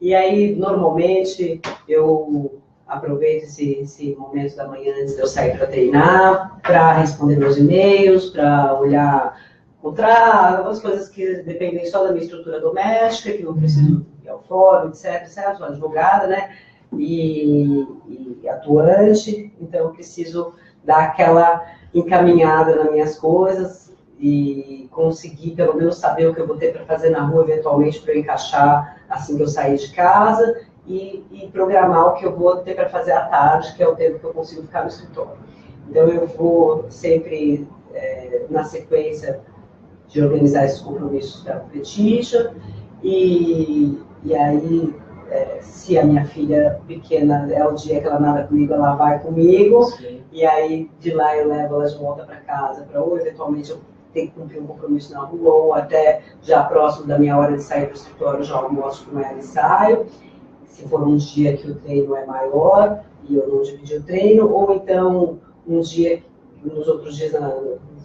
E aí, normalmente, eu aproveito esse momento da manhã antes de eu sair para treinar, para responder meus e-mails, para olhar, encontrar algumas coisas que dependem só da minha estrutura doméstica, que não preciso ir ao fórum, etc. Sou advogada, né? E atuante, então eu preciso dar aquela encaminhada nas minhas coisas e conseguir pelo menos saber o que eu vou ter para fazer na rua eventualmente para eu encaixar assim que eu sair de casa e programar o que eu vou ter para fazer à tarde, que é o tempo que eu consigo ficar no escritório. Então eu vou sempre na sequência de organizar esses compromissos da competition e aí se a minha filha pequena é o dia que ela nada comigo, ela vai comigo. Sim. E aí de lá eu levo ela de volta para casa, ou eventualmente eu tenho que cumprir um compromisso na rua, ou até já próximo da minha hora de sair do escritório já almoço com ela e saio. Se for um dia que o treino é maior e eu não dividi o treino, ou então um dia, nos outros dias,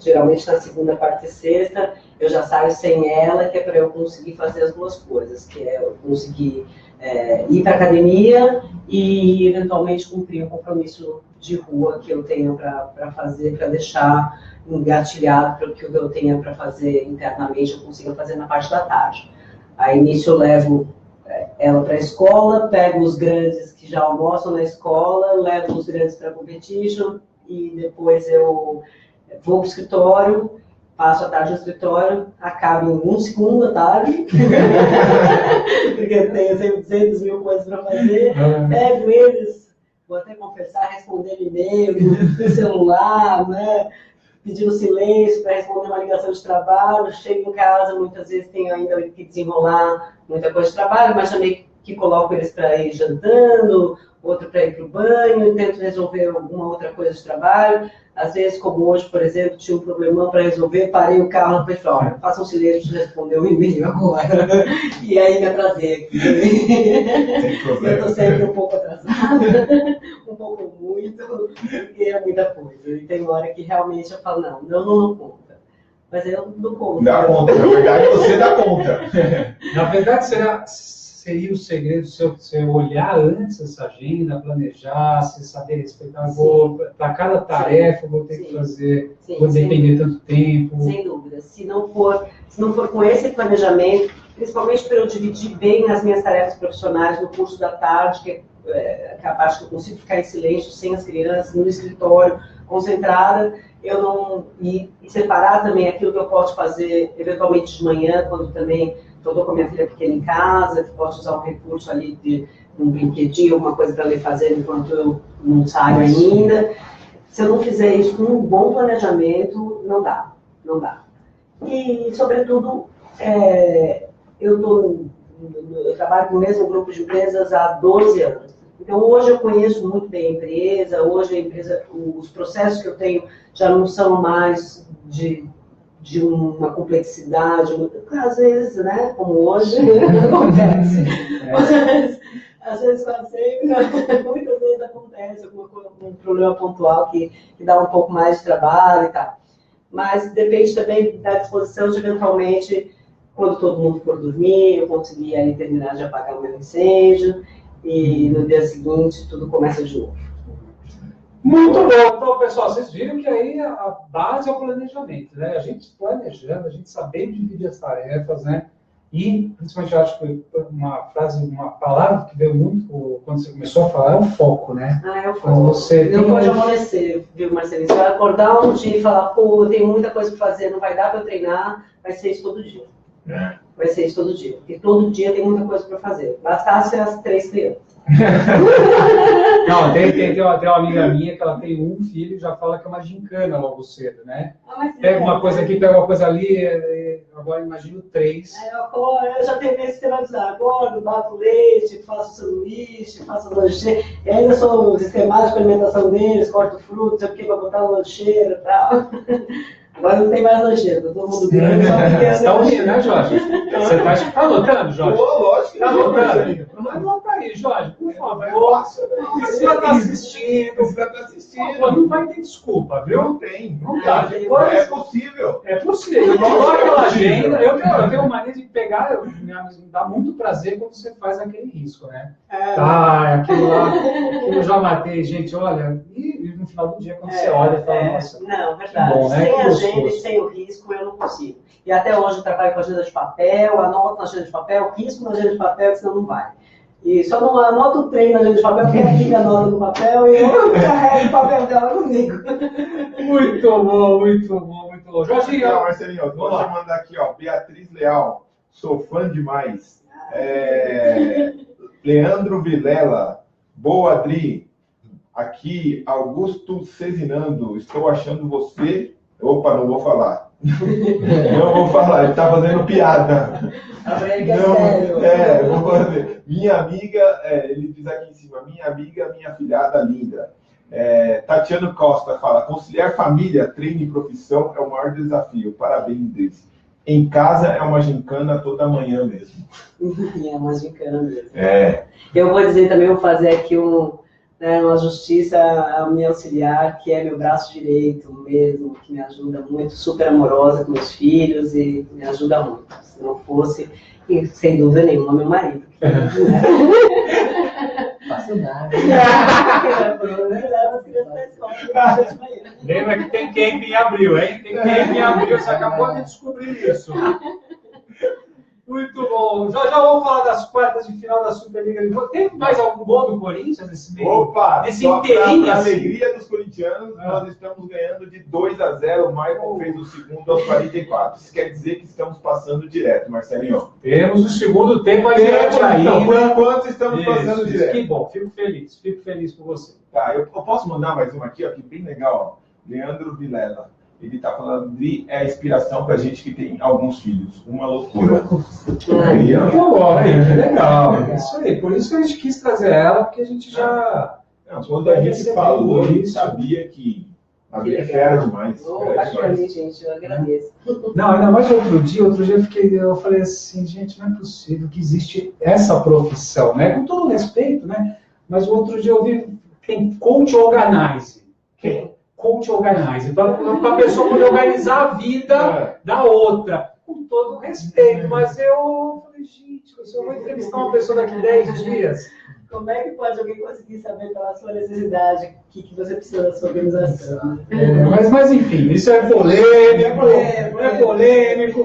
geralmente na segunda, quarta e sexta, eu já saio sem ela, que é para eu conseguir fazer as duas coisas, que é eu conseguir ir para a academia e eventualmente cumprir um compromisso de rua que eu tenho para fazer, para deixar engatilhado para o que eu tenho para fazer internamente, eu consigo fazer na parte da tarde. Aí nisso eu levo ela para a escola, pego os grandes que já almoçam na escola, levo os grandes para a competition e depois eu vou para o escritório, passo a tarde no escritório, acabo em 1 segundo da tarde, porque eu tenho sempre 200 mil coisas para fazer, pego eles, vou até confessar, responder e-mail, no celular, né, pedindo silêncio para responder uma ligação de trabalho, chego em casa, muitas vezes tenho ainda que desenrolar muita coisa de trabalho, mas também que coloco eles para ir jantando, outro para ir para o banho, tento resolver alguma outra coisa de trabalho. Às vezes, como hoje, por exemplo, tinha um problemão para resolver, parei o carro e falei, olha, faça um silêncio de responder um e-mail agora. E aí me atrasei aqui. Eu estou sempre um pouco atrasada, um pouco muito, porque é muita coisa. E tem hora que realmente eu falo, não dou conta. Mas eu dou conta. Dá conta, na verdade você dá conta. Na verdade, seria o segredo você olhar antes essa agenda, planejar, você saber respeitar. Para cada tarefa, vou ter que fazer, vou depender tanto tempo. Sem dúvida. Se não for com esse planejamento, principalmente para eu dividir bem as minhas tarefas profissionais no curso da tarde, que é a parte que eu consigo ficar em silêncio, sem as crianças, no escritório, concentrada, eu não... E separar também aquilo que eu posso fazer, eventualmente de manhã, quando também eu estou com a minha filha pequena em casa, que posso usar um recurso ali de um brinquedinho, alguma coisa para ela fazer enquanto eu não saio ainda. Se eu não fizer isso com um bom planejamento, não dá. E, sobretudo, eu trabalho com o mesmo grupo de empresas há 12 anos. Então, hoje eu conheço muito bem a empresa, os processos que eu tenho já não são mais de uma complexidade, às vezes, né, como hoje, acontece. Às vezes, quase sempre, muitas vezes acontece um problema pontual que dá um pouco mais de trabalho e tal. Mas depende também da disposição de, eventualmente, quando todo mundo for dormir, eu conseguir aí terminar de apagar o meu incêndio, e no dia seguinte tudo começa de novo. Muito bom. Então, pessoal, vocês viram que aí a base é o planejamento, né? A gente planejando, a gente sabendo dividir as tarefas, né? E, principalmente, eu acho que uma palavra que veio muito quando você começou a falar é o foco, né? É o foco. Não pode amolecer, viu, Marcelinho? Você vai acordar um dia e falar, pô, eu tenho muita coisa para fazer, não vai dar para eu treinar, vai ser isso todo dia. Vai ser isso todo dia. Porque todo dia tem muita coisa para fazer. Bastasse as 3 crianças. Não, tem uma amiga minha que ela tem um filho e já fala que é uma gincana logo cedo, né? Pega uma coisa aqui, pega uma coisa ali, agora imagino 3. Eu já tentei sistematizar. Acordo, bato leite, faço sanduíche, faço lancheira. E ainda sou sistemático com a alimentação deles, corto frutas, eu fiquei para botar uma lancheira e tal. Agora não tem mais lancheira, todo mundo grande, só pequeno. Você está ouvindo, né, Jorge? Você está anotando, Jorge? Lógico que está anotando. Anota aí, Jorge, por favor. Você está assistindo. Não vai ter desculpa, viu? Não tem. Não dá. É possível. É possível. Coloca aquela agenda. Eu tenho uma maneira de pegar, me dá muito prazer quando você faz aquele risco, né? Aquilo lá, eu já matei, gente, olha, e no final do dia, quando você olha, fala, nossa. Não, verdade. Bom, né? Sem agenda e sem o risco, eu não consigo. E até hoje eu trabalho com agenda de papel, anoto na agenda de papel, risco na agenda de papel, senão não vai. E só não anoto o treino na agenda de papel, porque ela fica anota no papel e eu carrego o papel dela comigo. Muito bom, muito bom, muito bom. Jorginho, Marcelinho, vou te mandar aqui, ó, Beatriz Leal, sou fã demais. Leandro Vilela, boa, Adri. Aqui, Augusto Cezinando, estou achando você... Opa, não vou falar. Não vou falar, ele está fazendo piada. Sério. Vou fazer. Minha amiga, ele diz aqui em cima, minha amiga, minha filhada linda. Tatiana Costa fala, conciliar família, treino e profissão é o maior desafio. Parabéns, Deus. Em casa é uma gincana toda manhã mesmo. É uma gincana mesmo. Eu vou dizer também, vou fazer aqui uma justiça a minha auxiliar, que é meu braço direito mesmo, que me ajuda muito, super amorosa com meus filhos e me ajuda muito. Se não fosse, e sem dúvida nenhuma, meu marido. Faço nada. Lembra que tem camp em abril, hein? Tem camp em abril, você acabou de descobrir isso. Muito bom. Já vamos falar das quartas de final da Superliga. Tem mais algum gol do Corinthians nesse meio? Opa! Nesse Só inteirinho, para a assim? alegria dos corintianos, nós estamos ganhando de 2-0. O Maicon fez o segundo aos 44. Isso quer dizer que estamos passando direto, Marcelinho. Temos o segundo tempo adiante ainda. Então, por enquanto, estamos passando direto. Que bom, fico feliz por você. Tá, eu posso mandar mais uma aqui, ó, que bem legal, ó. Leandro Vilela. Ele está falando de inspiração para gente que tem alguns filhos. Uma loucura. Ai, Que legal. É isso aí. Por isso que a gente quis trazer ela, porque a gente já... Não, quando a gente falou, a gente sabia que havia fera demais. Bacana, gente, eu agradeço. Não, ainda mais outro dia eu falei assim, gente, não é possível que existe essa profissão, né? Com todo respeito, né? Mas o outro dia eu vi, tem coach organize. Coach organize, para a pessoa poder organizar a vida da outra. Com todo respeito, mas eu falei, gente, se eu vou entrevistar uma pessoa daqui 10 dias... Como é que pode alguém conseguir saber pela sua necessidade o que você precisa da sua organização? Mas enfim, isso é polêmico.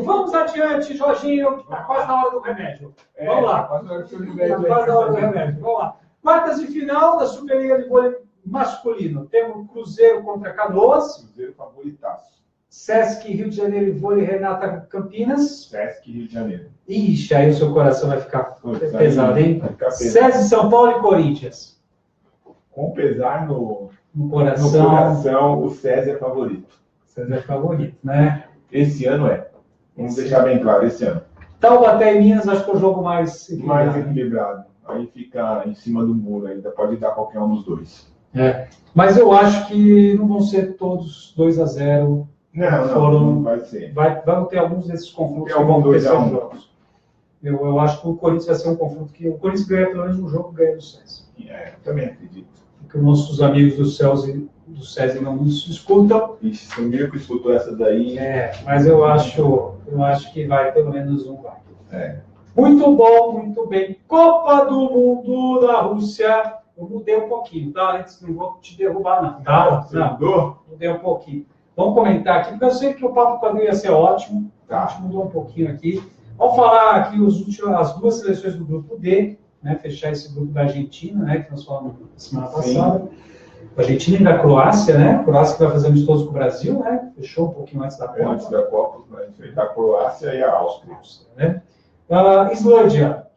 Vamos adiante, Jorginho, que está quase na hora do remédio. Vamos lá. Está quase na hora do remédio. Vamos lá. Quartas de final da Superliga de Vôlei masculino. Temos Cruzeiro contra Canoas. Cruzeiro favoritaço. Sesc Rio de Janeiro e Vôlei Renata Campinas. Sesc Rio de Janeiro. Ixi, aí o seu coração vai ficar pesado, hein? Vai ficar pesado. Sesc São Paulo e Corinthians. Com pesar no coração, o César é favorito. César é favorito, né? Esse ano é. Vamos deixar bem claro, esse ano. Taubaté e Minas, acho que é o jogo mais equilibrado. Aí fica em cima do muro, ainda pode dar qualquer um dos dois. Mas eu acho que não vão ser todos 2-0. Não vai ser. Vão ter alguns desses confrontos que vão ter jogos. Eu acho que o Corinthians vai ser um confronto que o Corinthians ganha pelo menos um jogo, ganha do César. Eu também acredito. Porque os nossos amigos do César não nos escutam. Ixi, se o Mirko escutou essa daí... Mas eu acho que vai, pelo menos um vai. Muito bom, muito bem. Copa do Mundo da Rússia. Eu mudei um pouquinho, tá? Antes não vou te derrubar, não, tá? Mudei um pouquinho. Vamos comentar aqui, porque eu sei que o papo com a ia ser ótimo. A gente mudou um pouquinho aqui. Vamos falar aqui as duas seleções do grupo D, né? Fechar esse grupo da Argentina, né? Que nós falamos na semana passada. A Argentina e da Croácia, né? A Croácia que vai fazer amistoso com o Brasil, né? Fechou um pouquinho antes da Copa. Antes da Copa, vai enfrentar a Croácia e a Áustria. Né? Islândia.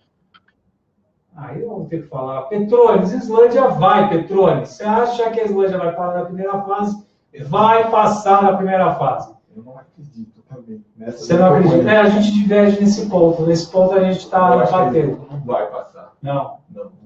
Aí eu vou ter que falar. Petrones, Islândia vai, Petrones. Você acha que a Islândia vai parar na primeira fase? Vai passar na primeira fase. Eu não acredito também. Você não acredita? A gente diverge nesse ponto. Nesse ponto a gente está batendo. Não vai passar. Não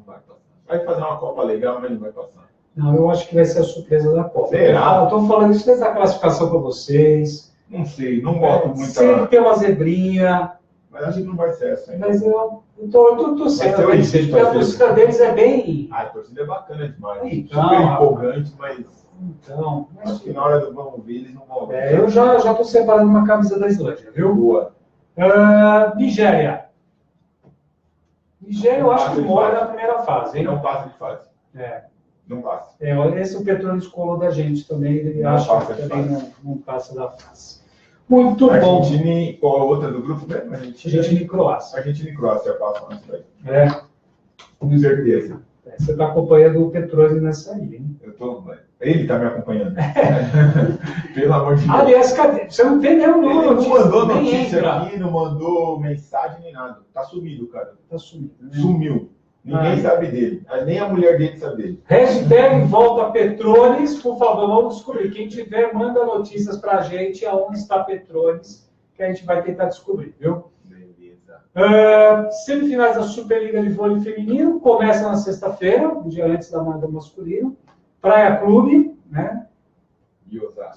vai passar. Vai fazer uma Copa legal, mas não vai passar. Não, eu acho que vai ser a surpresa da Copa. Será? Eu estou falando isso desde a classificação para vocês. Não sei, não boto muita... Sempre tem uma zebrinha. Mas a gente não vai ser essa ainda. Mas eu tô certo. Porque a torcida deles é bem... A torcida é bacana demais. Então, super empolgante, mas... Então, acho que na hora do vamos ver, eles não vão ver. Eu já estou separando uma camisa da Islândia, viu? Boa. Nigéria. Nigéria eu acho que mora na primeira fase, hein? Não passa de fase. Não passa. Esse é o Petróleo escolou da gente também. Ele não acha que também não passa da fase. Muito bom. Argentina e qual a outra do grupo mesmo? Argentina e Croácia. Argentina e Croácia passam antes daí. Com certeza. Você está acompanhando o Petróleo nessa aí, hein? Eu tô... Ele está me acompanhando. Pelo amor de Deus. Aliás, cadê? Você não tem nenhum número. Ele não mandou notícia aqui, não mandou mensagem nem nada. Tá sumido, cara. Tá sumido. Né? Sumiu. Ninguém sabe dele. Nem a mulher dele sabe dele. Hashtag volta Petrones, por favor, vamos descobrir. Quem tiver, manda notícias pra gente aonde está Petrones, que a gente vai tentar descobrir, viu? Beleza. Semifinais da Superliga de Vôlei Feminino, começa na sexta-feira, um dia antes da manda masculina. Praia Clube, né?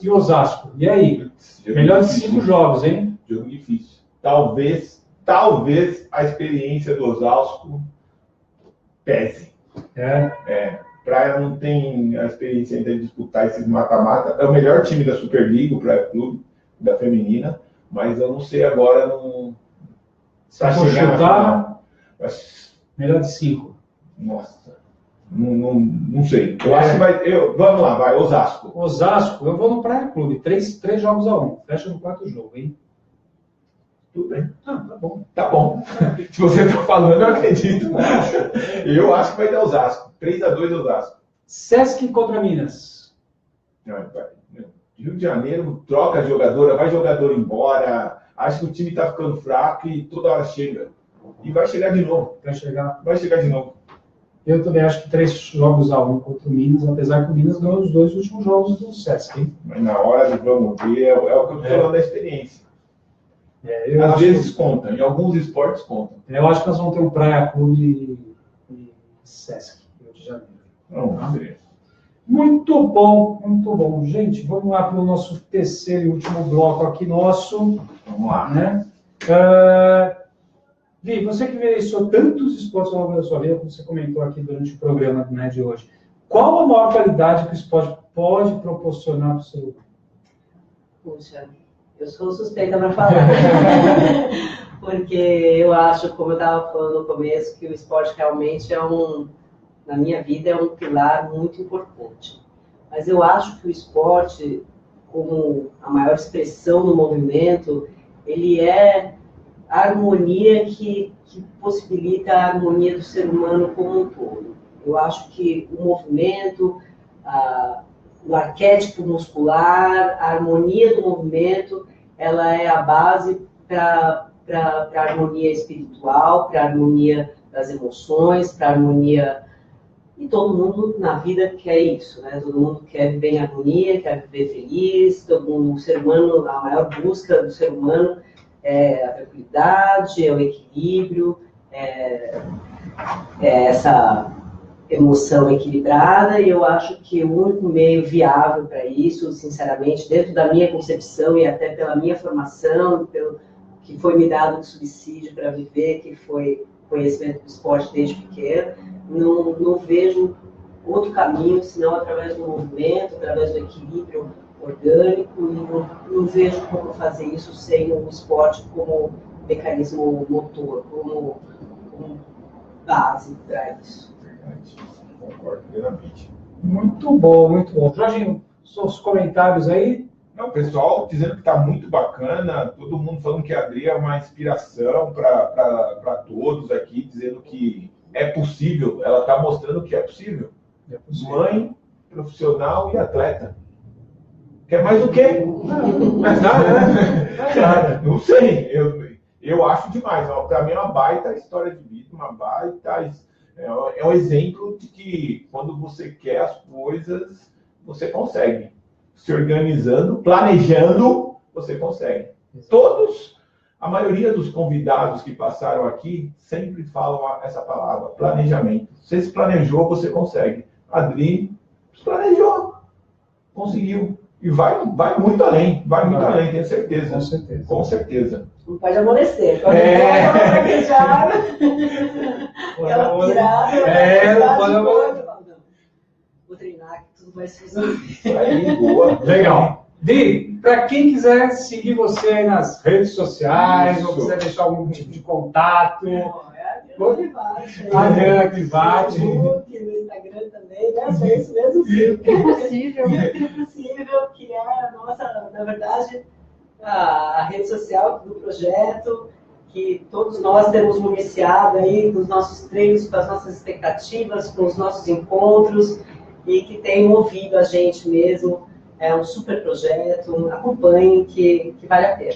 E Osasco. E aí? Melhor de 5 jogos, hein? Jogo difícil. Talvez a experiência do Osasco pese. Praia não tem a experiência ainda de disputar esses mata-mata. É o melhor time da Superliga, o Praia Clube, da feminina, mas eu não sei agora não... Para chutar, melhor de 5. Nossa. Não sei. Eu acho que vai. Vamos lá, vai, Osasco. Osasco, eu vou no Praia Clube. 3 jogos a 1. Fecha no 4º jogo, hein? Tudo bem. Tá bom. Tá bom. Se você tá falando, eu acredito. Eu acho que vai dar Osasco. 3-2 Osasco. Sesc contra Minas. Rio de Janeiro troca jogadora, vai jogador embora. Acho que o time tá ficando fraco e toda hora chega. E vai chegar de novo. Vai chegar de novo. Eu também acho que 3-1 contra o Minas, apesar que o Minas ganhou os 2 últimos jogos do Sesc, hein? Mas na hora do vamos ver, é o que eu estou falando da experiência. Eu Às acho vezes conta, em alguns esportes conta. Eu acho que nós vamos ter um Praia Clube e Sesc, Rio de Janeiro. Vamos ver. Muito bom, muito bom. Gente, vamos lá para o nosso terceiro e último bloco aqui nosso. Vamos lá. Né? Vi, você que vivenciou tantos esportes ao longo da sua vida, como você comentou aqui durante o programa, né, de hoje, qual a maior qualidade que o esporte pode proporcionar para o ser humano? Puxa, eu sou suspeita para falar. Porque eu acho, como eu estava falando no começo, que o esporte realmente na minha vida, é um pilar muito importante. Mas eu acho que o esporte, como a maior expressão do movimento, ele é a harmonia que possibilita a harmonia do ser humano como um todo. Eu acho que o movimento, o arquétipo muscular, a harmonia do movimento, ela é a base para a harmonia espiritual, para a harmonia das emoções, para a harmonia... E todo mundo na vida quer isso, né? Todo mundo quer viver em harmonia, quer viver feliz, o ser humano, a maior busca do ser humano é a tranquilidade, é o equilíbrio, é essa emoção equilibrada, e eu acho que o único meio viável para isso, sinceramente, dentro da minha concepção e até pela minha formação, pelo que foi me dado de subsídio para viver, que foi conhecimento do esporte desde pequeno, não vejo outro caminho senão através do movimento, através do equilíbrio orgânico, e não vejo como fazer isso sem o esporte como mecanismo motor, como base para isso. Concordo plenamente. Muito bom, muito bom. Jorginho, seus comentários aí? Não, pessoal dizendo que está muito bacana, todo mundo falando que a Adri é uma inspiração para todos aqui, dizendo que é possível, ela está mostrando que é possível. É possível. Mãe, profissional e atleta. Quer mais o quê? Mais nada, né? Mais nada. Não sei, eu acho demais. Para mim é uma baita história de vida, uma baita... É um exemplo de que quando você quer as coisas, você consegue. Se organizando, planejando, você consegue. A maioria dos convidados que passaram aqui sempre falam essa palavra, planejamento. Você se planejou, você consegue. A Adri se planejou, conseguiu. E vai muito além, além, tenho certeza. Com certeza. Com certeza. Não pode amolecer. Aquela pirada. Não pode amolecer. Vou treinar, que tudo vai se resolver. Isso aí, boa. Legal. Di, para quem quiser seguir você aí nas redes sociais, Isso. ou quiser deixar algum tipo de contato, A Adriana Kivati. No Instagram também, né? É isso mesmo, sim. Impossível. Impossível, que é a nossa, na verdade, a rede social do projeto, que todos nós temos municiado aí dos nossos treinos, com as nossas expectativas, com os nossos encontros, e que tem movido a gente mesmo. É um super projeto, acompanhem, que vale a pena.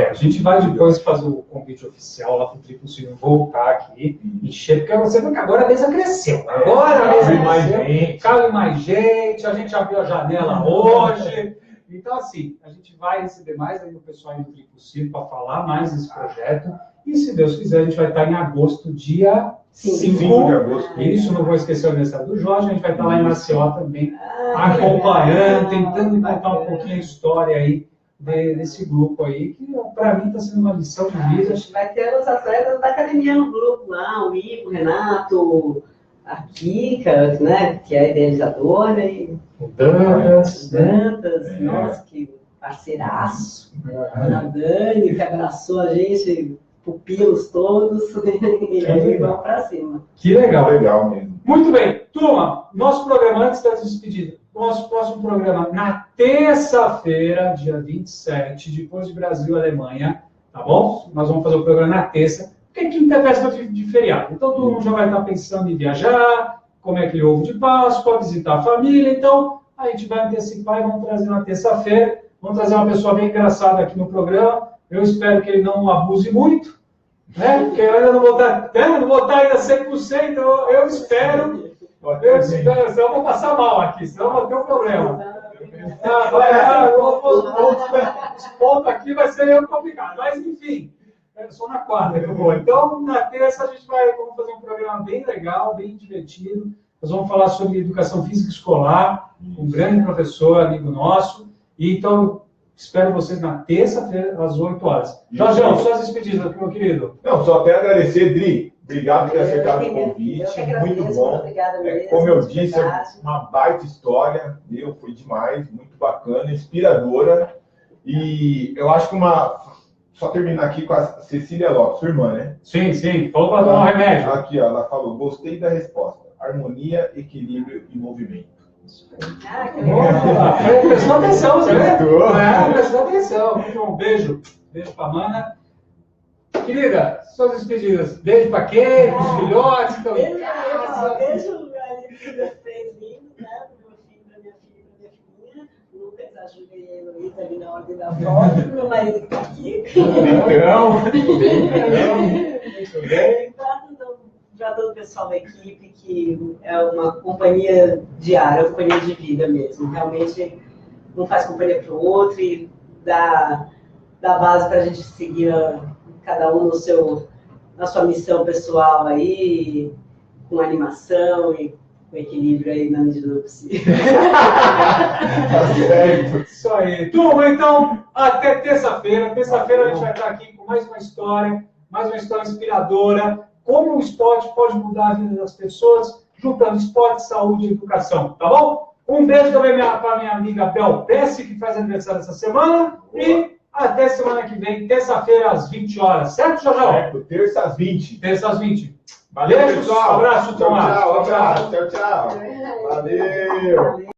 A gente vai depois fazer o convite oficial lá para o Triplo Ciro voltar aqui, encher, porque você vê que agora a mesa cresceu. Agora a mesa cresceu, cabe mais gente, a gente abriu a janela hoje. Então, assim, a gente vai receber mais aí o pessoal do Triplo Ciro para falar mais desse projeto. E, se Deus quiser, a gente vai estar em agosto, dia 5 de agosto. Isso, não vou esquecer o aniversário do Jorge, a gente vai estar lá em Maceió também, acompanhando, tentando contar um pouquinho a história aí desse grupo aí, que para mim está sendo uma lição de vida. Vai ter os atletas da academia no grupo lá, o Ivo, o Renato, a Kika, né, que é a idealizadora, e O Dantas, né? Nossa, que parceiraço. A Dani, que abraçou a gente, pupilos todos, e aí vamos para cima. Que legal. Legal mesmo. Muito bem, turma, nosso programa, antes da despedida, nosso próximo programa na terça-feira, dia 27, depois de Brasil e Alemanha, tá bom? Nós vamos fazer o programa na terça, porque quinta é véspera de feriado. Então todo mundo já vai estar pensando em viajar, comer aquele ovo de Páscoa, visitar a família. Então a gente vai antecipar e vamos trazer na terça-feira. Vamos trazer uma pessoa bem engraçada aqui no programa. Eu espero que ele não abuse muito, né? Porque eu ainda não vou estar, né? Não vou estar ainda 100%, eu espero. Eu espero, senão eu vou passar mal aqui, senão eu vou ter um problema. Os pontos aqui vai ser complicado, mas enfim, é só na quarta que eu vou. Então, na terça, vamos fazer um programa bem legal, bem divertido. Nós vamos falar sobre educação física escolar, um grande professor, amigo nosso. E então, espero vocês na terça-feira, às 8 horas. Jorjão, suas despedidas, meu querido. Não, só quero agradecer, Dri. Obrigado por ter aceitado o convite. Muito bom. Obrigada mesmo, Como eu disse, é uma baita história. Foi demais, muito bacana, inspiradora. E eu acho que só terminar aqui com a Cecília Lopes, sua irmã, né? Sim. Falou para tomar um remédio. Aqui, ó, ela falou, gostei da resposta. Harmonia, equilíbrio e movimento. Prestou atenção, você vê? Prestou atenção. Um beijo. Beijo para a Mana. Querida, suas despedidas. Beijo para quem? Para os filhotes? Beijo ali para vocês lindos, né? Para o meu filho, para minha filha e para minha filhinha. Lucas, a Júlia e a Heloísa ali na ordem da foto. Meu marido que está aqui. Muito bem. Para todo o pessoal da equipe, que é uma companhia diária, uma companhia de vida mesmo. Realmente, um faz companhia para o outro e dá base para a gente seguir cada um na sua missão pessoal aí, com animação e com equilíbrio aí na medida do possível. Isso aí. Turma, então, até terça-feira. Terça-feira a gente vai estar aqui com mais uma história inspiradora. Como o esporte pode mudar a vida das pessoas, juntando esporte, saúde e educação, tá bom? Um beijo também para minha amiga Bel Pesce, que faz aniversário essa semana. E até semana que vem, terça-feira, às 20 horas. Certo, Jorjão? Certo, terça às 20. Terça às 20. Valeu, pessoal. Abraço, Tomás. Tchau. Valeu.